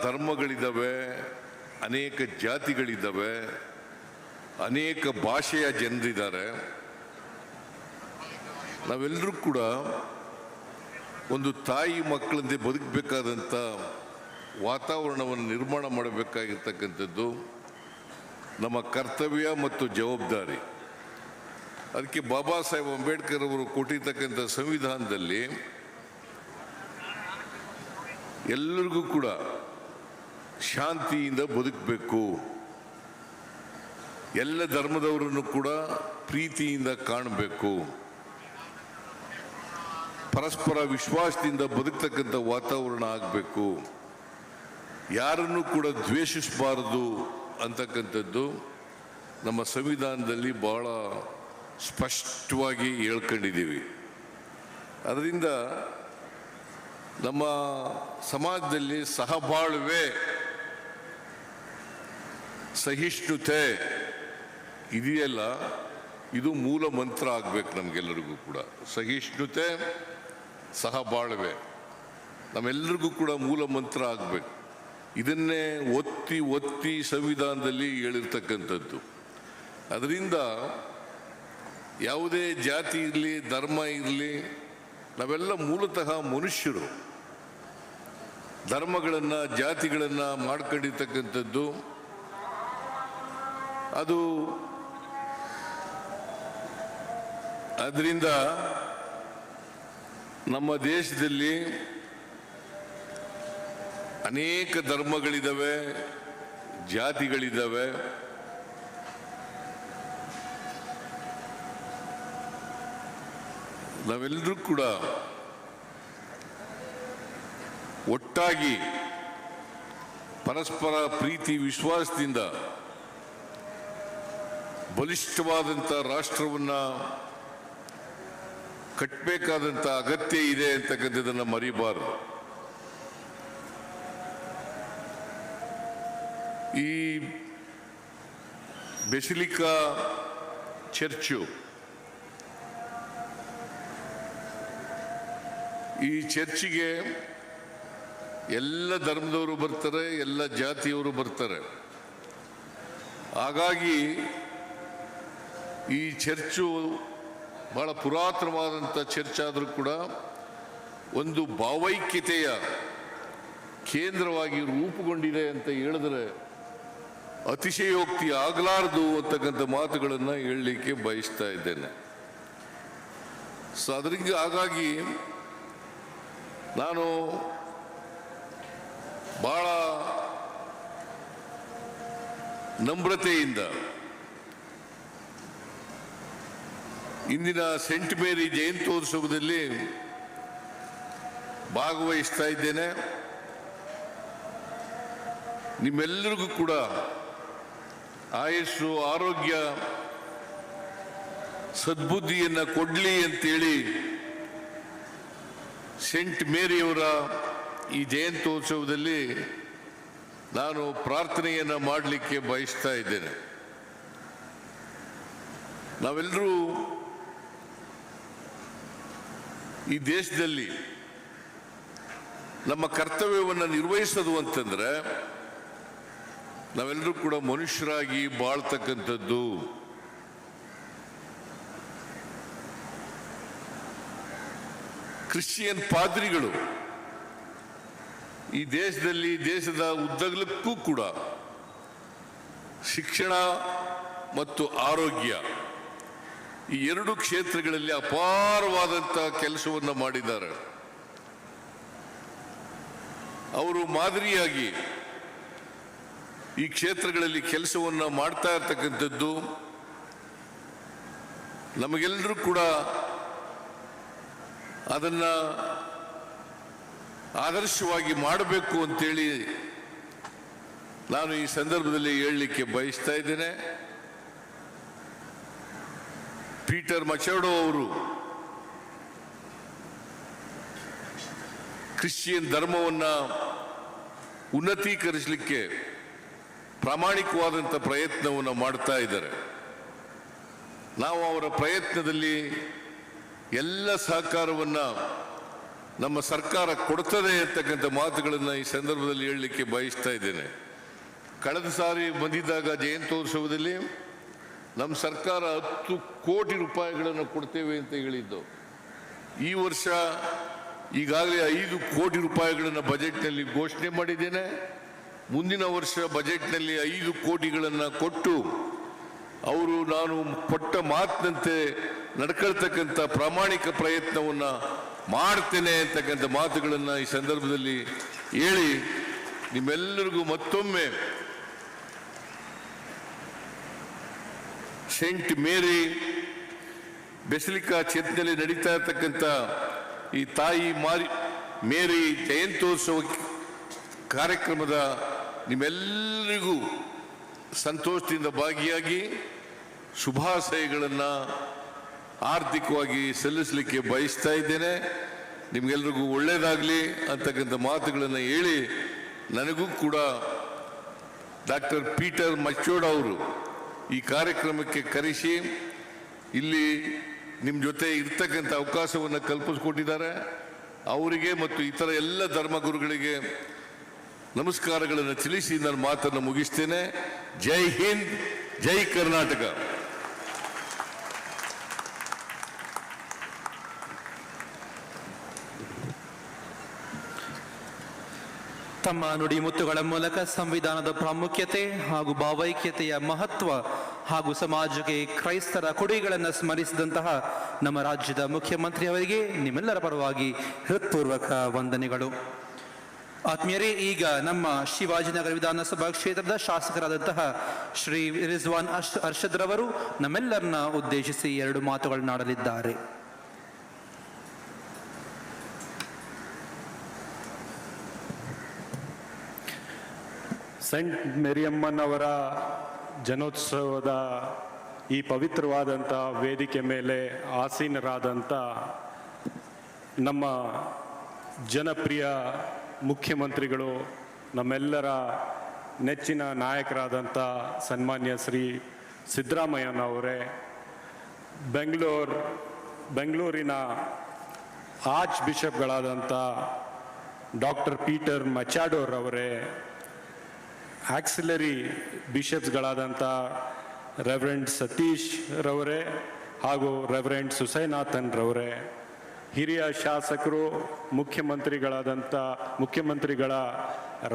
[SPEAKER 5] ಧರ್ಮಗಳಿದ್ದಾವೆ, ಅನೇಕ ಜಾತಿಗಳಿದ್ದಾವೆ, ಅನೇಕ ಭಾಷೆಯ ಜನರಿದ್ದಾರೆ. ನಾವೆಲ್ಲರೂ ಕೂಡ ಒಂದು ತಾಯಿ ಮಕ್ಕಳಂತೆ ಬದುಕಬೇಕಾದಂಥ ವಾತಾವರಣವನ್ನು ನಿರ್ಮಾಣ ಮಾಡಬೇಕಾಗಿರ್ತಕ್ಕಂಥದ್ದು ನಮ್ಮ ಕರ್ತವ್ಯ ಮತ್ತು ಜವಾಬ್ದಾರಿ. ಅದಕ್ಕೆ ಬಾಬಾ ಸಾಹೇಬ್ ಅಂಬೇಡ್ಕರ್ ಅವರು ಕೊಟ್ಟಿರ್ತಕ್ಕಂಥ ಸಂವಿಧಾನದಲ್ಲಿ ಎಲ್ಲರಿಗೂ ಕೂಡ ಶಾಂತಿಯಿಂದ ಬದುಕಬೇಕು, ಎಲ್ಲ ಧರ್ಮದವರನ್ನು ಕೂಡ ಪ್ರೀತಿಯಿಂದ ಕಾಣಬೇಕು, ಪರಸ್ಪರ ವಿಶ್ವಾಸದಿಂದ ಬದುಕ್ತಕ್ಕಂಥ ವಾತಾವರಣ ಆಗಬೇಕು, ಯಾರನ್ನು ಕೂಡ ದ್ವೇಷಿಸಬಾರದು ಅಂತಕ್ಕಂಥದ್ದು ನಮ್ಮ ಸಂವಿಧಾನದಲ್ಲಿ ಬಹಳ ಸ್ಪಷ್ಟವಾಗಿ ಹೇಳ್ಕೊಂಡಿದ್ದೀವಿ. ಅದರಿಂದ ನಮ್ಮ ಸಮಾಜದಲ್ಲಿ ಸಹಬಾಳ್ವೆ, ಸಹಿಷ್ಣುತೆ ಇದೆಯಲ್ಲ, ಇದು ಮೂಲ ಮಂತ್ರ ಆಗಬೇಕು ನಮಗೆಲ್ಲರಿಗೂ ಕೂಡ. ಸಹಿಷ್ಣುತೆ, ಸಹಬಾಳ್ವೆ ನಮ್ಮೆಲ್ಲರಿಗೂ ಕೂಡ ಮೂಲ ಮಂತ್ರ ಆಗಬೇಕು. ಇದನ್ನೇ ಒತ್ತಿ ಒತ್ತಿ ಸಂವಿಧಾನದಲ್ಲಿ ಹೇಳಿರ್ತಕ್ಕಂಥದ್ದು. ಅದರಿಂದ ಯಾವುದೇ ಜಾತಿ ಇರಲಿ, ಧರ್ಮ ಇರಲಿ, ನಾವೆಲ್ಲ ಮೂಲತಃ ಮನುಷ್ಯರು. ಧರ್ಮಗಳನ್ನು, ಜಾತಿಗಳನ್ನು ಮಾಡ್ಕೊಂಡಿರ್ತಕ್ಕಂಥದ್ದು ಅದು ಅದರಿಂದ ನಮ್ಮ ದೇಶದಲ್ಲಿ ಅನೇಕ ಧರ್ಮಗಳಿದ್ದಾವೆ, ಜಾತಿಗಳಿದ್ದಾವೆ. ನಾವೆಲ್ಲರೂ ಕೂಡ ಒಟ್ಟಾಗಿ ಪರಸ್ಪರ ಪ್ರೀತಿ ವಿಶ್ವಾಸದಿಂದ ಬಲಿಷ್ಠವಾದಂಥ ರಾಷ್ಟ್ರವನ್ನು ಕಟ್ಟಬೇಕಾದಂಥ ಅಗತ್ಯ ಇದೆ ಅಂತಕ್ಕಂಥದ್ದನ್ನು ಮರಿಬಾರದು. ಈ ಬೆಸಿಲಿಕಾ ಚರ್ಚು, ಈ ಚರ್ಚಿಗೆ ಎಲ್ಲ ಧರ್ಮದವರು ಬರ್ತಾರೆ, ಎಲ್ಲ ಜಾತಿಯವರು ಬರ್ತಾರೆ. ಹಾಗಾಗಿ ಈ ಚರ್ಚು ಬಹಳ ಪುರಾತನವಾದಂಥ ಚರ್ಚ್ ಆದರೂ ಕೂಡ ಒಂದು ಭಾವೈಕ್ಯತೆಯ ಕೇಂದ್ರವಾಗಿ ರೂಪುಗೊಂಡಿದೆ ಅಂತ ಹೇಳಿದ್ರೆ ಅತಿಶಯೋಕ್ತಿ ಆಗಲಾರದು ಅಂತಕ್ಕಂಥ ಮಾತುಗಳನ್ನು ಹೇಳಲಿಕ್ಕೆ ಬಯಸ್ತಾ ಇದ್ದೇನೆ. ಸೊ ಅದರಿಂದ ಹಾಗಾಗಿ ನಾನು ಬಹಳ ನಮ್ರತೆಯಿಂದ ಇಂದಿನ ಸೆಂಟ್ ಮೇರಿ ಜಯಂತ್ಯೋತ್ಸವದಲ್ಲಿ ಭಾಗವಹಿಸ್ತಾ ಇದ್ದೇನೆ. ನಿಮ್ಮೆಲ್ಲರಿಗೂ ಕೂಡ ಆಯುಸ್ಸು, ಆರೋಗ್ಯ, ಸದ್ಬುದ್ಧಿಯನ್ನು ಕೊಡಲಿ ಅಂತೇಳಿ ಸೆಂಟ್ ಮೇರಿಯವರ ಈ ಜಯಂತ್ಯೋತ್ಸವದಲ್ಲಿ ನಾನು ಪ್ರಾರ್ಥನೆಯನ್ನು ಮಾಡಲಿಕ್ಕೆ ಬಯಸ್ತಾ ಇದ್ದೇನೆ. ನಾವೆಲ್ಲರೂ ಈ ದೇಶದಲ್ಲಿ ನಮ್ಮ ಕರ್ತವ್ಯವನ್ನು ನಿರ್ವಹಿಸೋದು ಅಂತಂದ್ರೆ ನಾವೆಲ್ಲರೂ ಕೂಡ ಮನುಷ್ಯರಾಗಿ ಬಾಳ್ತಕ್ಕಂಥದ್ದು. ಕ್ರಿಶ್ಚಿಯನ್ ಪಾದ್ರಿಗಳು ಈ ದೇಶದಲ್ಲಿ, ದೇಶದ ಉದ್ದಗಲಕ್ಕೂ ಕೂಡ ಶಿಕ್ಷಣ ಮತ್ತು ಆರೋಗ್ಯ ಈ ಎರಡು ಕ್ಷೇತ್ರಗಳಲ್ಲಿ ಅಪಾರವಾದಂಥ ಕೆಲಸವನ್ನು ಮಾಡಿದ್ದಾರೆ. ಅವರು ಮಾದರಿಯಾಗಿ ಈ ಕ್ಷೇತ್ರಗಳಲ್ಲಿ ಕೆಲಸವನ್ನು ಮಾಡ್ತಾ ಇರ್ತಕ್ಕಂಥದ್ದು ನಮಗೆಲ್ಲರೂ ಕೂಡ ಅದನ್ನು ಆದರ್ಶವಾಗಿ ಮಾಡಬೇಕು ಅಂತೇಳಿ ನಾನು ಈ ಸಂದರ್ಭದಲ್ಲಿ ಹೇಳಲಿಕ್ಕೆ ಬಯಸ್ತಾ ಇದ್ದೇನೆ. ಪೀಟರ್ ಮಚಡೋ ಅವರು ಕ್ರಿಶ್ಚಿಯನ್ ಧರ್ಮವನ್ನು ಉನ್ನತೀಕರಿಸಲಿಕ್ಕೆ ಪ್ರಾಮಾಣಿಕವಾದಂಥ ಪ್ರಯತ್ನವನ್ನು ಮಾಡ್ತಾ ಇದ್ದಾರೆ. ನಾವು ಅವರ ಪ್ರಯತ್ನದಲ್ಲಿ ಎಲ್ಲ ಸಹಕಾರವನ್ನು ನಮ್ಮ ಸರ್ಕಾರ ಕೊಡ್ತದೆ ಅಂತಕ್ಕಂಥ ಮಾತುಗಳನ್ನು ಈ ಸಂದರ್ಭದಲ್ಲಿ ಹೇಳಲಿಕ್ಕೆ ಬಯಸ್ತಾ ಇದ್ದೇನೆ. ಕಳೆದ ಸಾರಿ ಬಂದಿದ್ದಾಗ ಜಯಂತ್ಯೋತ್ಸವದಲ್ಲಿ ನಮ್ಮ ಸರ್ಕಾರ 10 ಕೋಟಿ ರೂಪಾಯಿಗಳನ್ನು ಕೊಡ್ತೇವೆ ಅಂತ ಹೇಳಿದ್ದು. ಈ ವರ್ಷ ಈಗಾಗಲೇ 5 ಕೋಟಿ ರೂಪಾಯಿಗಳನ್ನು ಬಜೆಟ್ನಲ್ಲಿ ಘೋಷಣೆ ಮಾಡಿದ್ದೇನೆ. ಮುಂದಿನ ವರ್ಷ ಬಜೆಟ್ನಲ್ಲಿ 5 ಕೋಟಿಗಳನ್ನು ಕೊಟ್ಟು ಅವರು ನಾನು ಕೊಟ್ಟ ಮಾತಿನಂತೆ ನಡ್ಕೊಳ್ತಕ್ಕಂಥ ಪ್ರಾಮಾಣಿಕ ಪ್ರಯತ್ನವನ್ನು ಮಾಡ್ತೇನೆ ಅಂತಕ್ಕಂಥ ಮಾತುಗಳನ್ನು ಈ ಸಂದರ್ಭದಲ್ಲಿ ಹೇಳಿ ನಿಮ್ಮೆಲ್ಲರಿಗೂ ಮತ್ತೊಮ್ಮೆ ಸೆಂಟ್ ಮೇರಿ ಬೆಸಿಲಿಕಾ ಚರ್ಚ್ನಲ್ಲಿ ನಡೀತಾ ಇರತಕ್ಕಂಥ ಈ ತಾಯಿ ಮೇರಿ ಜಯಂತ್ಯೋತ್ಸವ ಕಾರ್ಯಕ್ರಮದ ನಿಮ್ಮೆಲ್ಲರಿಗೂ ಸಂತೋಷದಿಂದ ಭಾಗಿಯಾಗಿ ಶುಭಾಶಯಗಳನ್ನು ಆರ್ಥಿಕವಾಗಿ ಸಲ್ಲಿಸಲಿಕ್ಕೆ ಬಯಸ್ತಾ ಇದ್ದೇನೆ. ನಿಮಗೆಲ್ರಿಗೂ ಒಳ್ಳೆಯದಾಗಲಿ ಅಂತಕ್ಕಂಥ ಮಾತುಗಳನ್ನು ಹೇಳಿ ನನಗೂ ಕೂಡ ಡಾಕ್ಟರ್ ಪೀಟರ್ ಮಚ್ಚೋಡ್ ಅವರು ಈ ಕಾರ್ಯಕ್ರಮಕ್ಕೆ ಕರೆಸಿ ಇಲ್ಲಿ ನಿಮ್ಮ ಜೊತೆ ಇರ್ತಕ್ಕಂಥ ಅವಕಾಶವನ್ನು ಕಲ್ಪಿಸಿಕೊಟ್ಟಿದ್ದಾರೆ. ಅವರಿಗೆ ಮತ್ತು ಇತರ ಎಲ್ಲ ಧರ್ಮಗುರುಗಳಿಗೆ ನಮಸ್ಕಾರಗಳನ್ನು ತಿಳಿಸಿ ನನ್ನ ಮಾತನ್ನು ಮುಗಿಸ್ತೇನೆ. ಜೈ ಹಿಂದ್, ಜೈ ಕರ್ನಾಟಕ.
[SPEAKER 1] ತಮ್ಮ ನುಡಿಮುತ್ತುಗಳ ಮೂಲಕ ಸಂವಿಧಾನದ ಪ್ರಾಮುಖ್ಯತೆ ಹಾಗೂ ಭಾವೈಕ್ಯತೆಯ ಮಹತ್ವ ಹಾಗೂ ಸಮಾಜಕ್ಕೆ ಕ್ರೈಸ್ತರ ಕೊಡುಗೆಗಳನ್ನು ಸ್ಮರಿಸಿದಂತಹ ನಮ್ಮ ರಾಜ್ಯದ ಮುಖ್ಯಮಂತ್ರಿಯವರಿಗೆ ನಿಮ್ಮೆಲ್ಲರ ಪರವಾಗಿ ಹೃತ್ಪೂರ್ವಕ ವಂದನೆಗಳು. ಆತ್ಮೀಯರೇ, ಈಗ ನಮ್ಮ ಶಿವಾಜಿನಗರ ವಿಧಾನಸಭಾ ಕ್ಷೇತ್ರದ ಶಾಸಕರಾದಂತಹ ಶ್ರೀ ರಿಜ್ವಾನ್ ಅರ್ಷದ್ ರವರು ನಮ್ಮೆಲ್ಲರನ್ನ ಉದ್ದೇಶಿಸಿ 2 ಮಾತುಗಳನ್ನಾಡಲಿದ್ದಾರೆ.
[SPEAKER 6] ಸೆಂಟ್ ಮೇರಿಯಮ್ಮನವರ ಜನೋತ್ಸವದ ಈ ಪವಿತ್ರವಾದಂಥ ವೇದಿಕೆ ಮೇಲೆ ಆಸೀನರಾದಂಥ ನಮ್ಮ ಜನಪ್ರಿಯ ಮುಖ್ಯಮಂತ್ರಿಗಳು, ನಮ್ಮೆಲ್ಲರ ನೆಚ್ಚಿನ ನಾಯಕರಾದಂಥ ಸನ್ಮಾನ್ಯ ಶ್ರೀ ಸಿದ್ದರಾಮಯ್ಯನವರೇ, ಬೆಂಗಳೂರಿನ ಆರ್ಚ್ ಬಿಷಪ್ಗಳಾದಂಥ ಡಾಕ್ಟರ್ ಪೀಟರ್ ಮಚಾಡೋರ್ ಅವರೇ, ಆಕ್ಸಿಲರಿ ಬಿಷಪ್ಸ್ಗಳಾದಂಥ ರೆವರೆಂಡ್ ಸತೀಶ್ ರವರೇ ಹಾಗೂ ರೆವರೆಂಡ್ ಸುಸೈನಾಥನ್ ರವರೇ, ಹಿರಿಯ ಶಾಸಕರು, ಮುಖ್ಯಮಂತ್ರಿಗಳ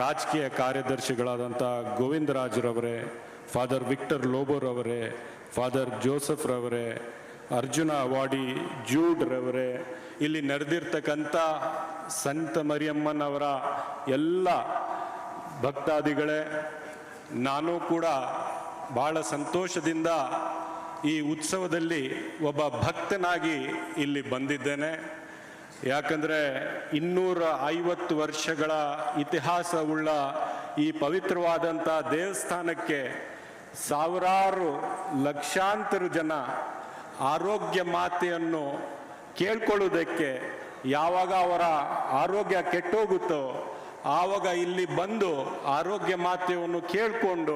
[SPEAKER 6] ರಾಜಕೀಯ ಕಾರ್ಯದರ್ಶಿಗಳಾದಂಥ ಗೋವಿಂದರಾಜ್ರವರೇ, ಫಾದರ್ ವಿಕ್ಟರ್ ಲೋಬೋರವರೇ, ಫಾದರ್ ಜೋಸೆಫ್ ರವರೇ, ಅರ್ಜುನ ಅವಾರ್ಡಿ ಜೂಡ್ ರವರೇ, ಇಲ್ಲಿ ನಡೆದಿರ್ತಕ್ಕಂಥ ಸಂತ ಮರಿಯಮ್ಮನವರ ಎಲ್ಲ ಭಕ್ತಾದಿಗಳೇ, ನಾನು ಕೂಡ ಬಹಳ ಸಂತೋಷದಿಂದ ಈ ಉತ್ಸವದಲ್ಲಿ ಒಬ್ಬ ಭಕ್ತನಾಗಿ ಇಲ್ಲಿ ಬಂದಿದ್ದೇನೆ. ಯಾಕಂದರೆ 250 ವರ್ಷಗಳ ಇತಿಹಾಸವುಳ್ಳ ಈ ಪವಿತ್ರವಾದಂಥ ದೇವಸ್ಥಾನಕ್ಕೆ ಸಾವಿರಾರು ಲಕ್ಷಾಂತರ ಜನ ಆರೋಗ್ಯ ಮಾತೆಯನ್ನು ಕೇಳ್ಕೊಳ್ಳೋದಕ್ಕೆ, ಯಾವಾಗ ಅವರ ಆರೋಗ್ಯ ಕೆಟ್ಟೋಗುತ್ತೋ ಆವಾಗ ಇಲ್ಲಿ ಬಂದು ಆರೋಗ್ಯ ಮಾತೆಯನ್ನು ಕೇಳಿಕೊಂಡು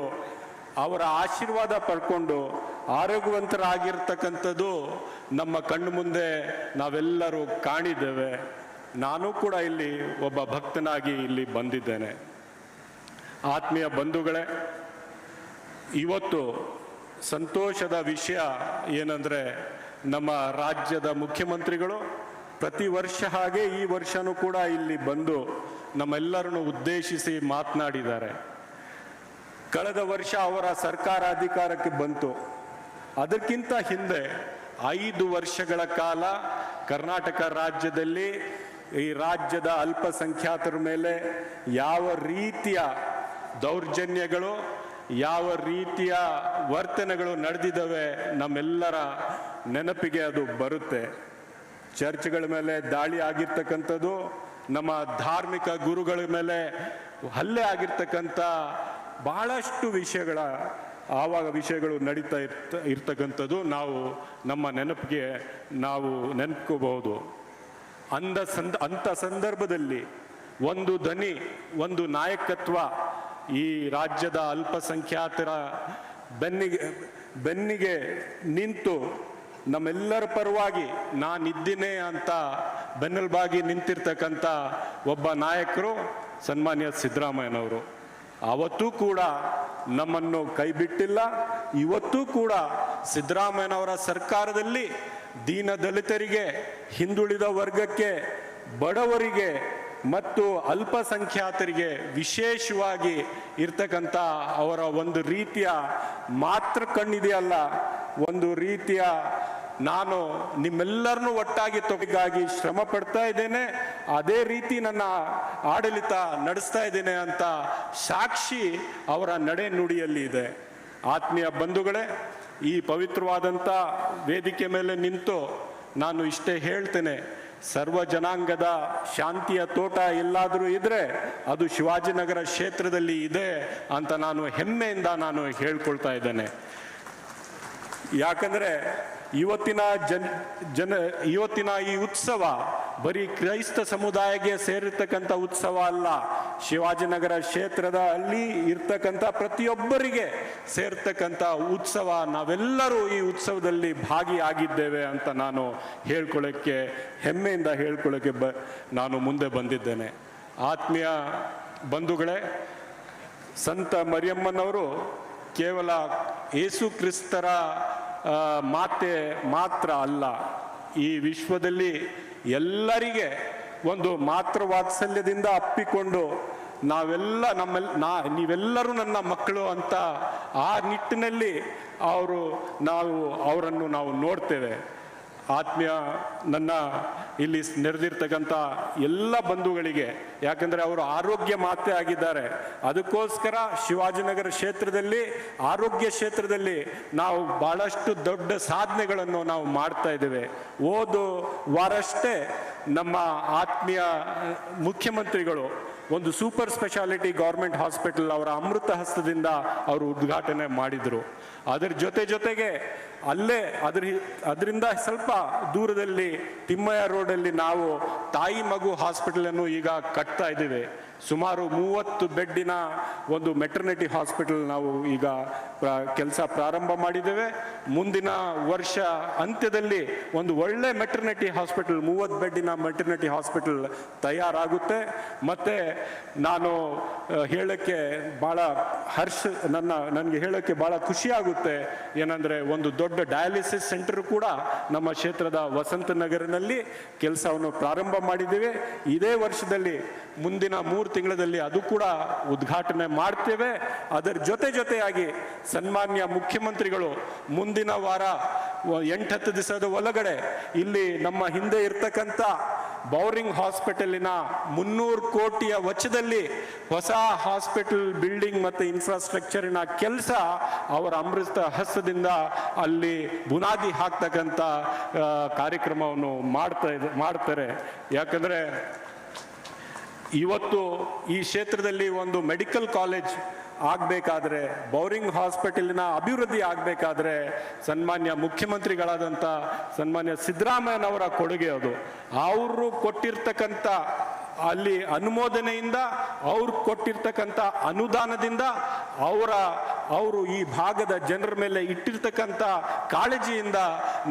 [SPEAKER 6] ಅವರ ಆಶೀರ್ವಾದ ಪಡ್ಕೊಂಡು ಆರೋಗ್ಯವಂತರಾಗಿರ್ತಕ್ಕಂಥದ್ದು ನಮ್ಮ ಕಣ್ಣು ಮುಂದೆ ನಾವೆಲ್ಲರೂ ಕಾಣಿದ್ದೇವೆ. ನಾನು ಕೂಡ ಇಲ್ಲಿ ಒಬ್ಬ ಭಕ್ತನಾಗಿ ಇಲ್ಲಿ ಬಂದಿದ್ದೇನೆ. ಆತ್ಮೀಯ ಬಂಧುಗಳೇ, ಇವತ್ತು ಸಂತೋಷದ ವಿಷಯ ಏನಂದರೆ, ನಮ್ಮ ರಾಜ್ಯದ ಮುಖ್ಯಮಂತ್ರಿಗಳು ಪ್ರತಿ ವರ್ಷ ಹಾಗೆ ಈ ವರ್ಷನೂ ಕೂಡ ಇಲ್ಲಿ ಬಂದು ನಮ್ಮೆಲ್ಲರನ್ನು ಉದ್ದೇಶಿಸಿ ಮಾತನಾಡಿದ್ದಾರೆ. ಕಳೆದ ವರ್ಷ ಅವರ ಸರ್ಕಾರ ಅಧಿಕಾರಕ್ಕೆ ಬಂತು. ಅದಕ್ಕಿಂತ ಹಿಂದೆ 5 ವರ್ಷಗಳ ಕಾಲ ಕರ್ನಾಟಕ ರಾಜ್ಯದಲ್ಲಿ ಈ ರಾಜ್ಯದ ಅಲ್ಪಸಂಖ್ಯಾತರ ಮೇಲೆ ಯಾವ ರೀತಿಯ ದೌರ್ಜನ್ಯಗಳು, ಯಾವ ರೀತಿಯ ವರ್ತನೆಗಳು ನಡೆದಿದ್ದಾವೆ ನಮ್ಮೆಲ್ಲರ ನೆನಪಿಗೆ ಅದು ಬರುತ್ತೆ. ಚರ್ಚ್ಗಳ ಮೇಲೆ ದಾಳಿ ಆಗಿರ್ತಕ್ಕಂಥದ್ದು, ನಮ್ಮ ಧಾರ್ಮಿಕ ಗುರುಗಳ ಮೇಲೆ ಹಲ್ಲೆ ಆಗಿರ್ತಕ್ಕಂಥ ಬಹಳಷ್ಟು ವಿಷಯಗಳು ನಡೀತಾ ಇರ್ತಕ್ಕಂಥದ್ದು ನಾವು ನಮ್ಮ ನೆನಪಿಗೆ ನಾವು ನೆನಪಬಹುದು. ಅಂಥ ಸಂದರ್ಭದಲ್ಲಿ ಒಂದು ಧ್ವನಿ, ಒಂದು ನಾಯಕತ್ವ ಈ ರಾಜ್ಯದ ಅಲ್ಪಸಂಖ್ಯಾತರ ಬೆನ್ನಿಗೆ ನಿಂತು ನಮ್ಮೆಲ್ಲರ ಪರವಾಗಿ ನಾನಿದ್ದೀನಿ ಅಂತ ಬೆನ್ನೆಲುಬಾಗಿ ನಿಂತಿರ್ತಕ್ಕಂಥ ಒಬ್ಬ ನಾಯಕರು ಸನ್ಮಾನ್ಯ ಸಿದ್ದರಾಮಯ್ಯನವರು. ಅವತ್ತೂ ಕೂಡ ನಮ್ಮನ್ನು ಕೈ ಬಿಟ್ಟಿಲ್ಲ. ಇವತ್ತೂ ಕೂಡ ಸಿದ್ದರಾಮಯ್ಯನವರ ಸರ್ಕಾರದಲ್ಲಿ ದೀನ ದಲಿತರಿಗೆ, ಹಿಂದುಳಿದ ವರ್ಗಕ್ಕೆ, ಬಡವರಿಗೆ ಮತ್ತು ಅಲ್ಪಸಂಖ್ಯಾತರಿಗೆ ವಿಶೇಷವಾಗಿ ಇರ್ತಕ್ಕಂಥ ಅವರ ಒಂದು ರೀತಿಯ ಮಾತ್ರ ಕಣ್ಣಿದೆಯಲ್ಲ, ಒಂದು ರೀತಿಯ ನಾನು ನಿಮ್ಮೆಲ್ಲರನ್ನೂ ಒಟ್ಟಾಗಿ ತೊಗಾಗಿ ಶ್ರಮ ಪಡ್ತಾ ಇದ್ದೇನೆ, ಅದೇ ರೀತಿ ನನ್ನ ಆಡಳಿತ ನಡೆಸ್ತಾ ಇದ್ದೇನೆ ಅಂತ ಸಾಕ್ಷಿ ಅವರ ನಡೆ ನುಡಿಯಲ್ಲಿ ಇದೆ. ಆತ್ಮೀಯ ಬಂಧುಗಳೇ, ಈ ಪವಿತ್ರವಾದಂಥ ವೇದಿಕೆ ಮೇಲೆ ನಿಂತು ನಾನು ಇಷ್ಟೇ ಹೇಳ್ತೇನೆ, ಸರ್ವ ಜನಾಂಗದ ಶಾಂತಿಯ ತೋಟ ಎಲ್ಲಾದರೂ ಇದ್ರೆ ಅದು ಶಿವಾಜಿನಗರ ಕ್ಷೇತ್ರದಲ್ಲಿ ಇದೆ ಅಂತ ನಾನು ಹೆಮ್ಮೆಯಿಂದ ನಾನು ಹೇಳ್ಕೊಳ್ತಾ ಇದ್ದೇನೆ. ಯಾಕಂದ್ರೆ ಇವತ್ತಿನ ಈ ಉತ್ಸವ ಬರೀ ಕ್ರೈಸ್ತ ಸಮುದಾಯಕ್ಕೆ ಸೇರಿರ್ತಕ್ಕಂಥ ಉತ್ಸವ ಅಲ್ಲ, ಶಿವಾಜಿನಗರ ಕ್ಷೇತ್ರದಲ್ಲಿ ಇರ್ತಕ್ಕಂಥ ಪ್ರತಿಯೊಬ್ಬರಿಗೆ ಸೇರ್ತಕ್ಕಂಥ ಉತ್ಸವ. ನಾವೆಲ್ಲರೂ ಈ ಉತ್ಸವದಲ್ಲಿ ಭಾಗಿಯಾಗಿದ್ದೇವೆ ಅಂತ ನಾನು ಹೇಳ್ಕೊಳ್ಳೋಕ್ಕೆ, ಹೆಮ್ಮೆಯಿಂದ ಹೇಳ್ಕೊಳ್ಳೋಕ್ಕೆ ನಾನು ಮುಂದೆ ಬಂದಿದ್ದೇನೆ. ಆತ್ಮೀಯ ಬಂಧುಗಳೇ, ಸಂತ ಮರಿಯಮ್ಮನವರು ಕೇವಲ ಯೇಸು ಕ್ರಿಸ್ತರ ಮಾತೆ ಮಾತ್ರ ಅಲ್ಲ, ಈ ವಿಶ್ವದಲ್ಲಿ ಎಲ್ಲರಿಗೆ ಒಂದು ಮಾತೃ ವಾತ್ಸಲ್ಯದಿಂದ ಅಪ್ಪಿಕೊಂಡು ನೀವೆಲ್ಲರೂ ನನ್ನ ಮಕ್ಕಳು ಅಂತ ಆ ನಿಟ್ಟಿನಲ್ಲಿ ಅವರನ್ನು ನಾವು ನೋಡ್ತೇವೆ. ಆತ್ಮೀಯ ನನ್ನ ಇಲ್ಲಿ ನೆರೆದಿರ್ತಕ್ಕಂಥ ಎಲ್ಲ ಬಂಧುಗಳಿಗೆ, ಯಾಕಂದರೆ ಅವರು ಆರೋಗ್ಯ ಮಾತೆ ಆಗಿದ್ದಾರೆ, ಅದಕ್ಕೋಸ್ಕರ ಶಿವಾಜಿನಗರ ಕ್ಷೇತ್ರದಲ್ಲಿ ಆರೋಗ್ಯ ಕ್ಷೇತ್ರದಲ್ಲಿ ನಾವು ಬಹಳಷ್ಟು ದೊಡ್ಡ ಸಾಧನೆಗಳನ್ನು ನಾವು ಮಾಡ್ತಾ ಇದ್ದೇವೆ. ಹೋದ ವಾರಷ್ಟೇ ನಮ್ಮ ಆತ್ಮೀಯ ಮುಖ್ಯಮಂತ್ರಿಗಳು ಒಂದು ಸೂಪರ್ ಸ್ಪೆಷಾಲಿಟಿ ಗೌರ್ಮೆಂಟ್ ಹಾಸ್ಪಿಟಲ್ ಅವರ ಅಮೃತ ಹಸ್ತದಿಂದ ಅವರು ಉದ್ಘಾಟನೆ ಮಾಡಿದರು. ಅದರ ಜೊತೆಗೆ ಅಲ್ಲೇ ಅದರಿಂದ ಸ್ವಲ್ಪ ದೂರದಲ್ಲಿ ತಿಮ್ಮಯ್ಯ ರೋಡಲ್ಲಿ ನಾವು ತಾಯಿ ಮಗು ಹಾಸ್ಪಿಟಲನ್ನು ಈಗ ಕಟ್ತಾ ಇದ್ದೇವೆ. ಸುಮಾರು 30 ಬೆಡ್ಡಿನ ಒಂದು ಮೆಟರ್ನಿಟಿ ಹಾಸ್ಪಿಟಲ್ ನಾವು ಈಗ ಕೆಲಸ ಪ್ರಾರಂಭ ಮಾಡಿದ್ದೇವೆ. ಮುಂದಿನ ವರ್ಷ ಅಂತ್ಯದಲ್ಲಿ ಒಂದು ಒಳ್ಳೆ ಮೆಟರ್ನಿಟಿ ಹಾಸ್ಪಿಟಲ್, 30 ಬೆಡ್ಡಿನ ಮೆಟರ್ನಿಟಿ ಹಾಸ್ಪಿಟಲ್ ತಯಾರಾಗುತ್ತೆ. ಮತ್ತೆ ನಾನು ಹೇಳಕ್ಕೆ ಭಾಳ ನನಗೆ ಹೇಳಕ್ಕೆ ಭಾಳ ಖುಷಿಯಾಗುತ್ತೆ ಏನಂದರೆ, ಒಂದು ದೊಡ್ಡ ಡಯಾಲಿಸಿಸ್ ಸೆಂಟರ್ ಕೂಡ ನಮ್ಮ ಕ್ಷೇತ್ರದ ವಸಂತ ನಗರನಲ್ಲಿ ಕೆಲಸವನ್ನು ಪ್ರಾರಂಭ ಮಾಡಿದ್ದೇವೆ. ಇದೇ ವರ್ಷದಲ್ಲಿ ಮುಂದಿನ 3 ತಿಂಗಳಲ್ಲಿ ಅದು ಕೂಡ ಉದ್ಘಾಟನೆ ಮಾಡ್ತೇವೆ. ಅದರ ಜೊತೆಯಾಗಿ ಸನ್ಮಾನ್ಯ ಮುಖ್ಯಮಂತ್ರಿಗಳು ಮುಂದಿನ ವಾರ 8-10 ದಿವಸದ ಒಳಗಡೆ ಇಲ್ಲಿ ನಮ್ಮ ಹಿಂದೆ ಇರ್ತಕ್ಕಂಥ ಬೌರಿಂಗ್ ಹಾಸ್ಪಿಟಲಿನ 300 ಕೋಟಿಯ ವೆಚ್ಚದಲ್ಲಿ ಹೊಸ ಹಾಸ್ಪಿಟಲ್ ಬಿಲ್ಡಿಂಗ್ ಮತ್ತು ಇನ್ಫ್ರಾಸ್ಟ್ರಕ್ಚರಿನ ಕೆಲಸ ಅವರ ಅಮೃತ ಹಸ್ತದಿಂದ ಅಲ್ಲಿ ಬುನಾದಿ ಹಾಕ್ತಕ್ಕಂಥ ಕಾರ್ಯಕ್ರಮವನ್ನು ಮಾಡ್ತಾರೆ. ಯಾಕಂದರೆ ಇವತ್ತು ಈ ಕ್ಷೇತ್ರದಲ್ಲಿ ಒಂದು ಮೆಡಿಕಲ್ ಕಾಲೇಜ್ ಆಗಬೇಕಾದ್ರೆ, ಬೌರಿಂಗ್ ಹಾಸ್ಪಿಟಲಿನ ಅಭಿವೃದ್ಧಿ ಆಗಬೇಕಾದ್ರೆ ಸನ್ಮಾನ್ಯ ಮುಖ್ಯಮಂತ್ರಿಗಳಾದಂಥ ಸನ್ಮಾನ್ಯ ಸಿದ್ದರಾಮಯ್ಯನವರ ಕೊಡುಗೆ ಅದು. ಅವರು ಕೊಟ್ಟಿರ್ತಕ್ಕಂಥ ಅಲ್ಲಿ ಅನುಮೋದನೆಯಿಂದ, ಅವ್ರು ಕೊಟ್ಟಿರ್ತಕ್ಕಂಥ ಅನುದಾನದಿಂದ, ಅವರು ಈ ಭಾಗದ ಜನರ ಮೇಲೆ ಇಟ್ಟಿರ್ತಕ್ಕಂಥ ಕಾಳಜಿಯಿಂದ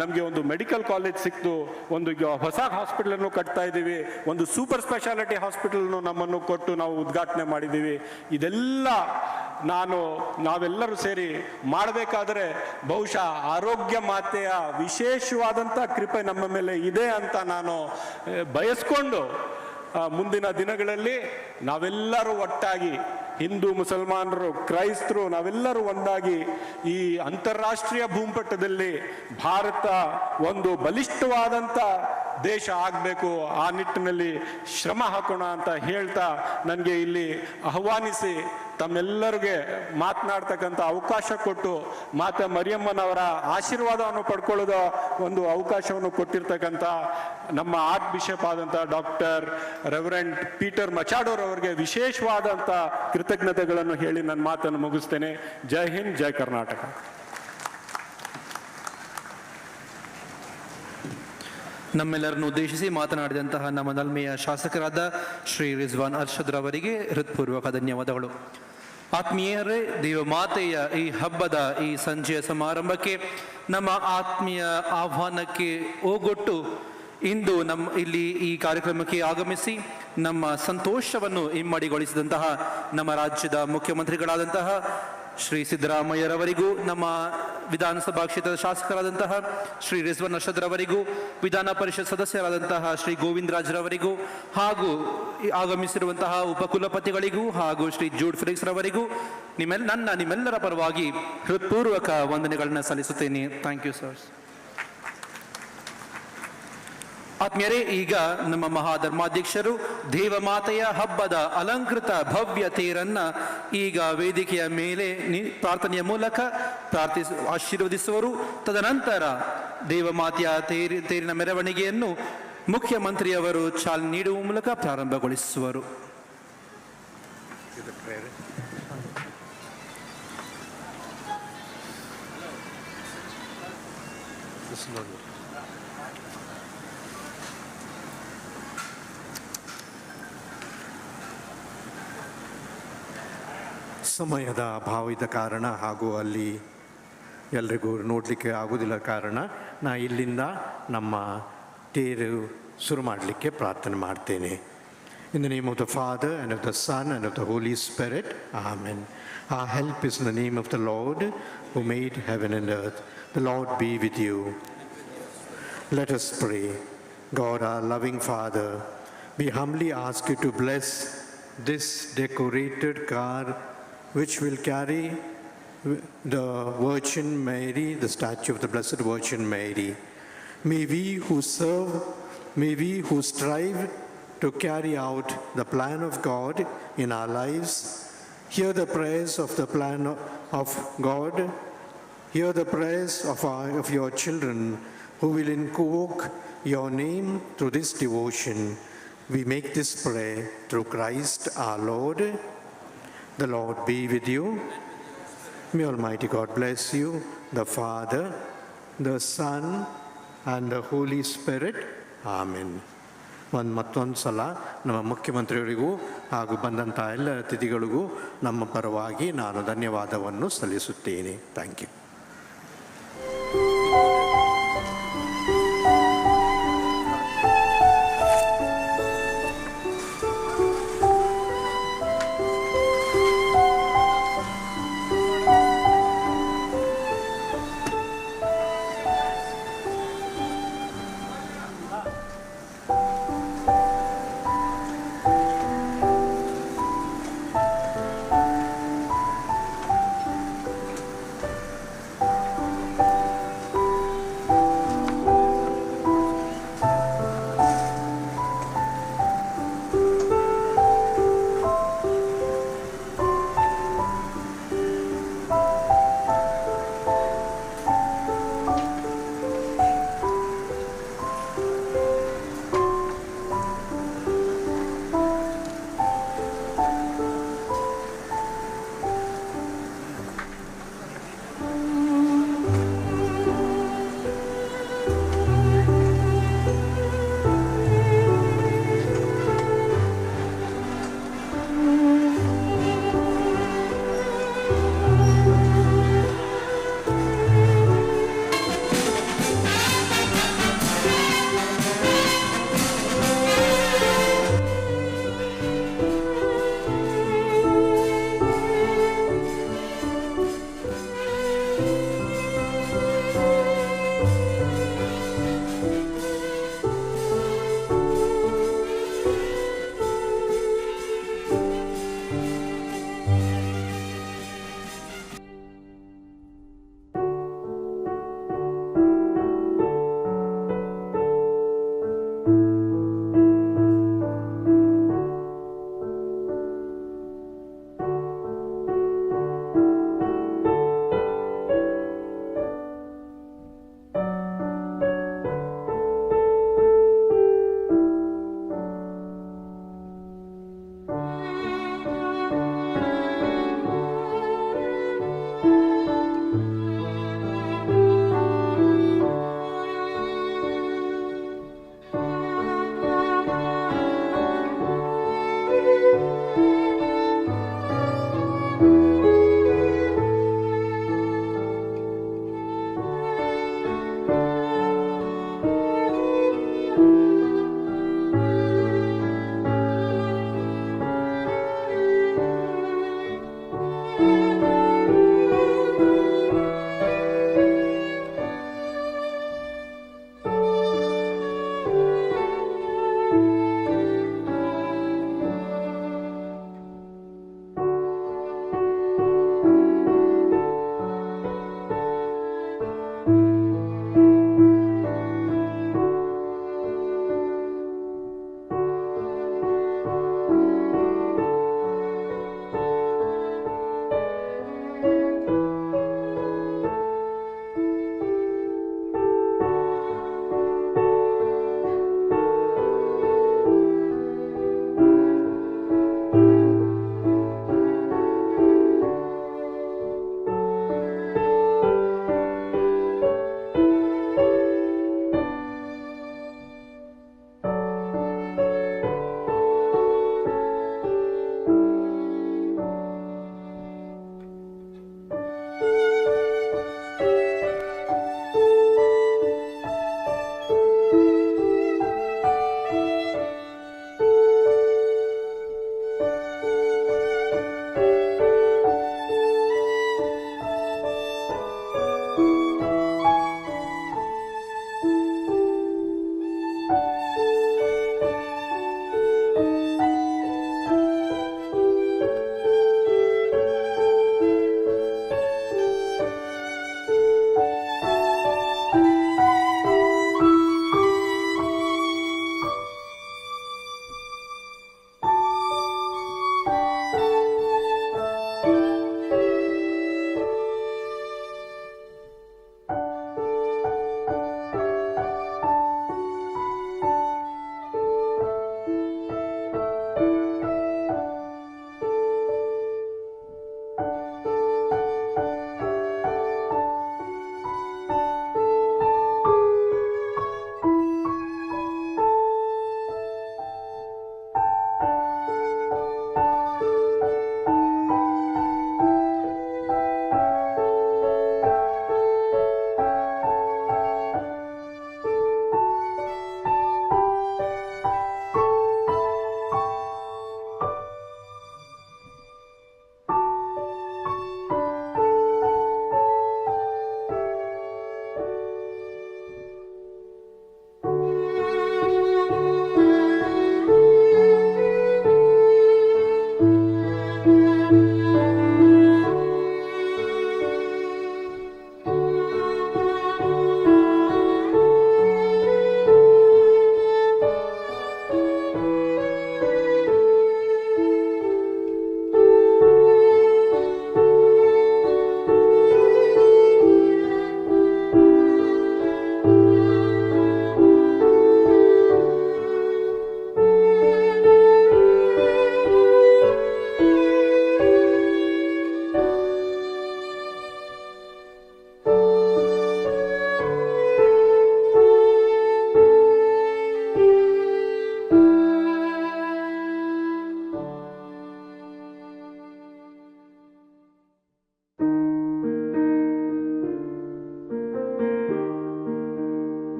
[SPEAKER 6] ನಮಗೆ ಒಂದು ಮೆಡಿಕಲ್ ಕಾಲೇಜ್ ಸಿಕ್ತು. ಒಂದು ಹೊಸ ಹಾಸ್ಪಿಟಲನ್ನು ಕಟ್ತಾ ಇದ್ದೀವಿ, ಒಂದು ಸೂಪರ್ ಸ್ಪೆಷಾಲಿಟಿ ಹಾಸ್ಪಿಟಲ್ನು ನಮ್ಮನ್ನು ಕೊಟ್ಟು ನಾವು ಉದ್ಘಾಟನೆ ಮಾಡಿದ್ದೀವಿ. ಇದೆಲ್ಲ ನಾವೆಲ್ಲರೂ ಸೇರಿ ಮಾಡಬೇಕಾದ್ರೆ ಬಹುಶಃ ಆರೋಗ್ಯ ಮಾತೆಯ ವಿಶೇಷವಾದಂಥ ಕೃಪೆ ನಮ್ಮ ಮೇಲೆ ಇದೆ ಅಂತ ನಾನು ಬಯಸ್ಕೊಂಡು, ಮುಂದಿನ ದಿನಗಳಲ್ಲಿ ನಾವೆಲ್ಲರೂ ಒಟ್ಟಾಗಿ, ಹಿಂದೂ, ಮುಸಲ್ಮಾನರು, ಕ್ರೈಸ್ತರು, ನಾವೆಲ್ಲರೂ ಒಂದಾಗಿ ಈ ಅಂತಾರಾಷ್ಟ್ರೀಯ ಭೂಪಟದಲ್ಲಿ ಭಾರತ ಒಂದು ಬಲಿಷ್ಠವಾದಂಥ ದೇಶ ಆಗಬೇಕು, ಆ ನಿಟ್ಟಿನಲ್ಲಿ ಶ್ರಮ ಹಾಕೋಣ ಅಂತ ಹೇಳ್ತಾ ನನಗೆ ಇಲ್ಲಿ ಆಹ್ವಾನಿಸಿ ತಮ್ಮೆಲ್ಲರಿಗೆ ಮಾತನಾಡ್ತಕ್ಕಂಥ ಅವಕಾಶ ಕೊಟ್ಟು ಮಾತಾ ಮರಿಯಮ್ಮನವರ ಆಶೀರ್ವಾದವನ್ನು ಪಡ್ಕೊಳ್ಳೋದ ಒಂದು ಅವಕಾಶವನ್ನು ಕೊಟ್ಟಿರ್ತಕ್ಕಂಥ ನಮ್ಮ ಆರ್ಚ್ ಬಿಷಪ್ ಆದಂಥ ಡಾಕ್ಟರ್ ರೆವರೆಂಡ್ ಪೀಟರ್ ಮಚಾಡೋರ್ ಅವರಿಗೆ ವಿಶೇಷವಾದಂಥ ಕೃತಜ್ಞತೆಗಳನ್ನು ಹೇಳಿ ನನ್ನ ಮಾತನ್ನು ಮುಗಿಸ್ತೇನೆ. ಜೈ ಹಿಂದ್, ಜೈ ಕರ್ನಾಟಕ.
[SPEAKER 1] ನಮ್ಮೆಲ್ಲರನ್ನು ಉದ್ದೇಶಿಸಿ ಮಾತನಾಡಿದಂತಹ ನಮ್ಮ ನಲ್ಮೆಯ ಶಾಸಕರಾದ ಶ್ರೀ ರಿಜ್ವಾನ್ ಅರ್ಷದ್ ರವರಿಗೆ ಹೃತ್ಪೂರ್ವಕ ಧನ್ಯವಾದಗಳು. ಆತ್ಮೀಯರೇ, ದೇವಮಾತೆಯ ಈ ಹಬ್ಬದ ಈ ಸಂಜೆಯ ಸಮಾರಂಭಕ್ಕೆ ನಮ್ಮ ಆತ್ಮೀಯ ಆಹ್ವಾನಕ್ಕೆ ಓಗೊಟ್ಟು ಇಂದು ಇಲ್ಲಿ ಈ ಕಾರ್ಯಕ್ರಮಕ್ಕೆ ಆಗಮಿಸಿ ನಮ್ಮ ಸಂತೋಷವನ್ನು ಇಮ್ಮಡಿಗೊಳಿಸಿದಂತಹ ನಮ್ಮ ರಾಜ್ಯದ ಮುಖ್ಯಮಂತ್ರಿಗಳಾದಂತಹ ಶ್ರೀ ಸಿದ್ದರಾಮಯ್ಯರವರಿಗೂ, ನಮ್ಮ ವಿಧಾನಸಭಾ ಕ್ಷೇತ್ರದ ಶಾಸಕರಾದಂತಹ ಶ್ರೀ ರಿಜ್ವಾನ್ ಅರ್ಷದ್ ರವರಿಗೂ, ವಿಧಾನ ಪರಿಷತ್ ಸದಸ್ಯರಾದಂತಹ ಶ್ರೀ ಗೋವಿಂದ ರಾಜ್ರವರಿಗೂ, ಹಾಗೂ ಆಗಮಿಸಿರುವಂತಹ ಉಪಕುಲಪತಿಗಳಿಗೂ ಹಾಗೂ ಶ್ರೀ ಜೂಡ್ ಫಿಲಿಕ್ಸ್ ರವರಿಗೂ ನಿಮ್ಮೆಲ್ಲರ ಪರವಾಗಿ ಹೃತ್ಪೂರ್ವಕ ವಂದನೆಗಳನ್ನು ಸಲ್ಲಿಸುತ್ತೇನೆ. Thank you sir. ಆತ್ಮೀಯರೇ, ಈಗ ನಮ್ಮ ಮಹಾಧರ್ಮಾಧ್ಯಕ್ಷರು ದೇವಮಾತೆಯ ಹಬ್ಬದ ಅಲಂಕೃತ ಭವ್ಯ ತೇರನ್ನ ಈಗ ವೇದಿಕೆಯ ಮೇಲೆ ಪ್ರಾರ್ಥನೆಯ ಮೂಲಕ ಆಶೀರ್ವದಿಸುವರು. ತದನಂತರ ದೇವಮಾತೆಯ ತೇರಿನ ಮೆರವಣಿಗೆಯನ್ನು ಮುಖ್ಯಮಂತ್ರಿಯವರು ಚಾಲನೆ ನೀಡುವ ಮೂಲಕ ಪ್ರಾರಂಭಗೊಳಿಸುವರು.
[SPEAKER 4] ಸಮಯದ ಅಭಾವದ ಕಾರಣ ಹಾಗೂ ಅಲ್ಲಿ ಎಲ್ರಿಗೂ ನೋಡಲಿಕ್ಕೆ ಆಗೋದಿಲ್ಲ ಕಾರಣ ಇಲ್ಲಿಂದ ನಮ್ಮ ತೇರು ಶುರು ಮಾಡಲಿಕ್ಕೆ ಪ್ರಾರ್ಥನೆ ಮಾಡ್ತೇನೆ. In the name of the Father, and of the Son, and of the Holy Spirit. Amen. Our help is in the name of the Lord, who made heaven and earth. The Lord be with you. Let us pray. God, our loving Father, we humbly ask you to bless this decorated car which will carry the Virgin Mary, the statue of the Blessed Virgin Mary. May we who serve, may we who strive to carry out the plan of God in our lives, hear the prayers of the plan of God, hear the prayers of your children who will invoke your name through this devotion. We make this prayer through Christ our Lord. The Lord be with you. May Almighty God bless you, the Father, the Son, and the Holy Spirit. Amen. ಮತ್ತೊಂದು ಸಲ ನಮ್ಮ ಮುಖ್ಯಮಂತ್ರಿಯವರಿಗೂ ಹಾಗೂ ಬಂದಂಥ ಎಲ್ಲ ಅತಿಥಿಗಳಿಗೂ ನಮ್ಮ ಪರವಾಗಿ ನಾನು ಧನ್ಯವಾದವನ್ನು ಸಲ್ಲಿಸುತ್ತೇನೆ. Thank you.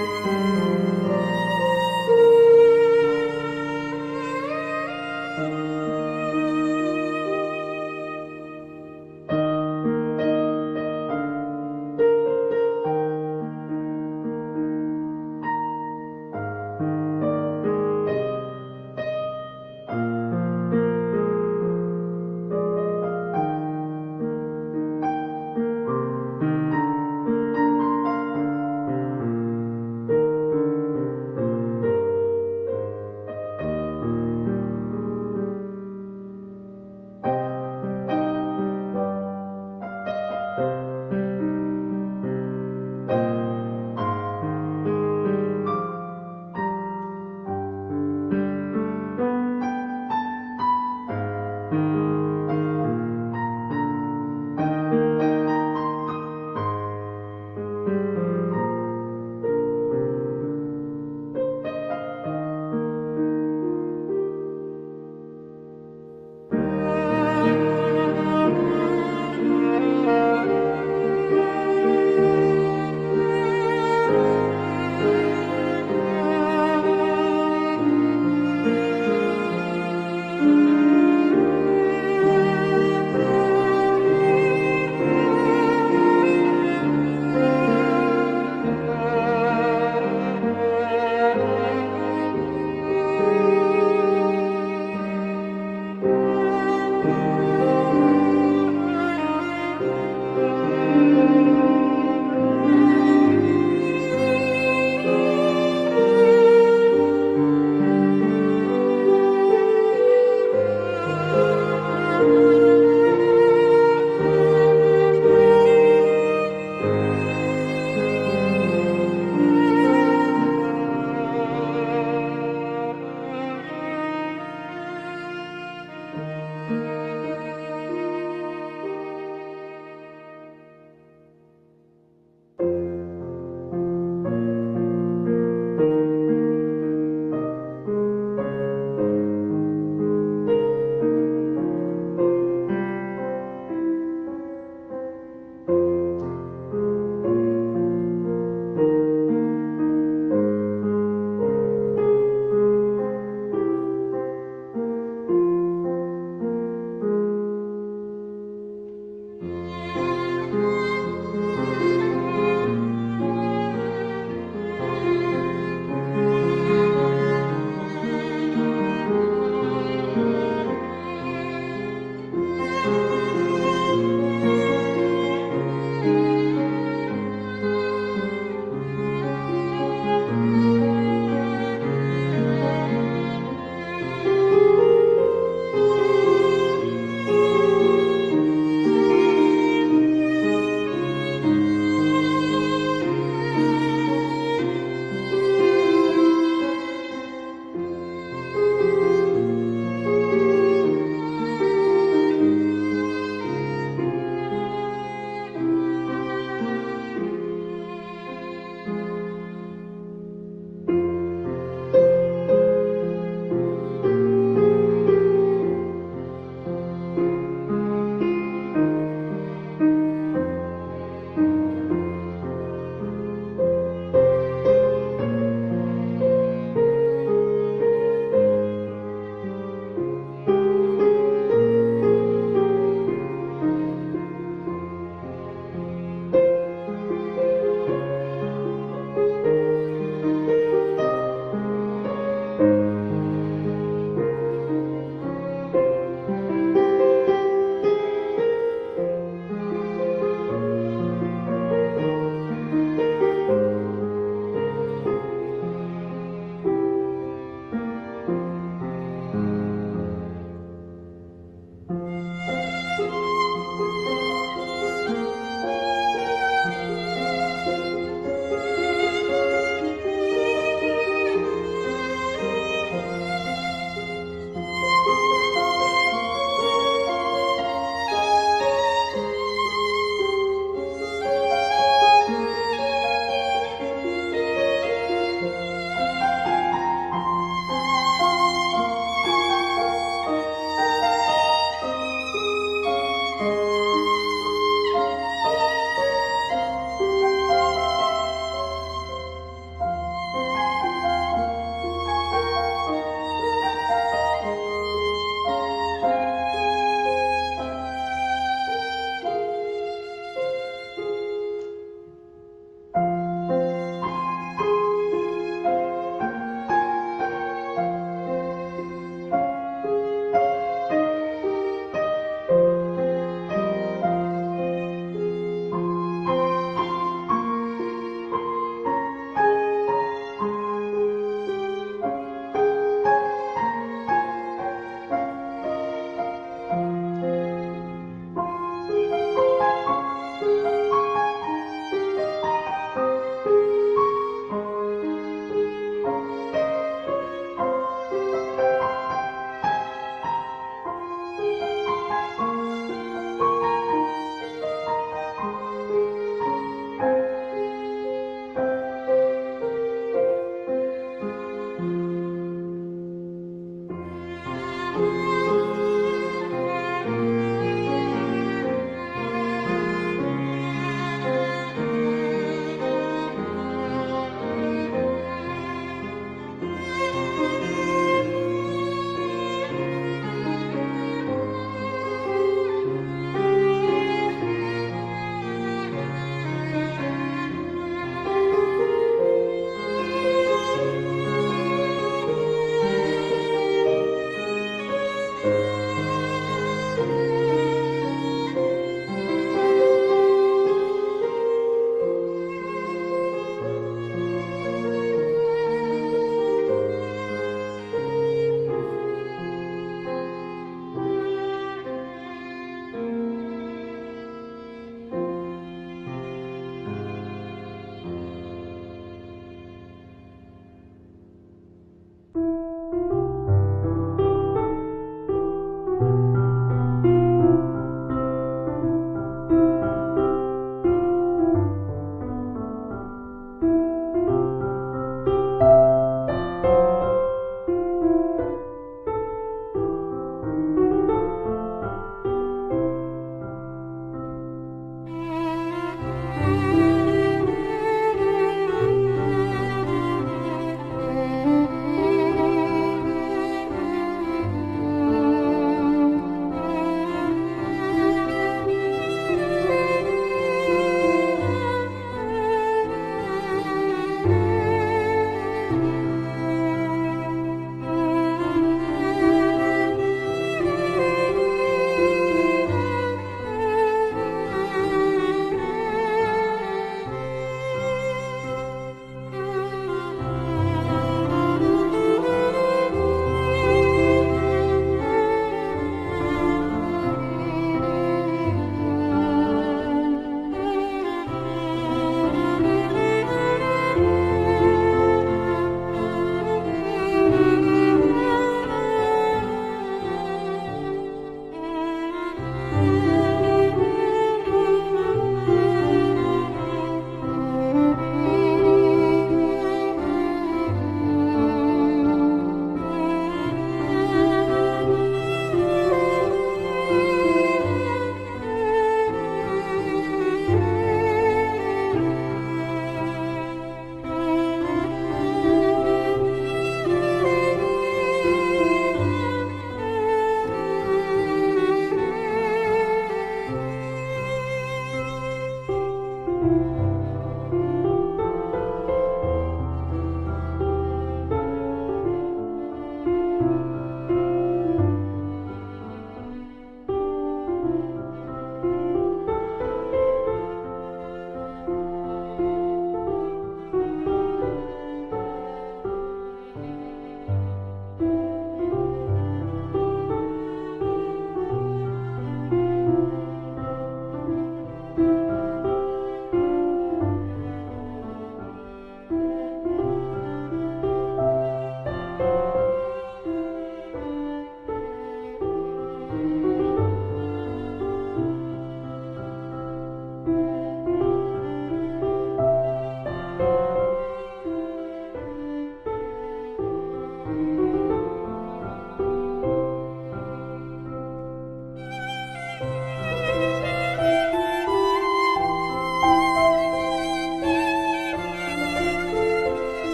[SPEAKER 3] ವಂದನೆಗಳು.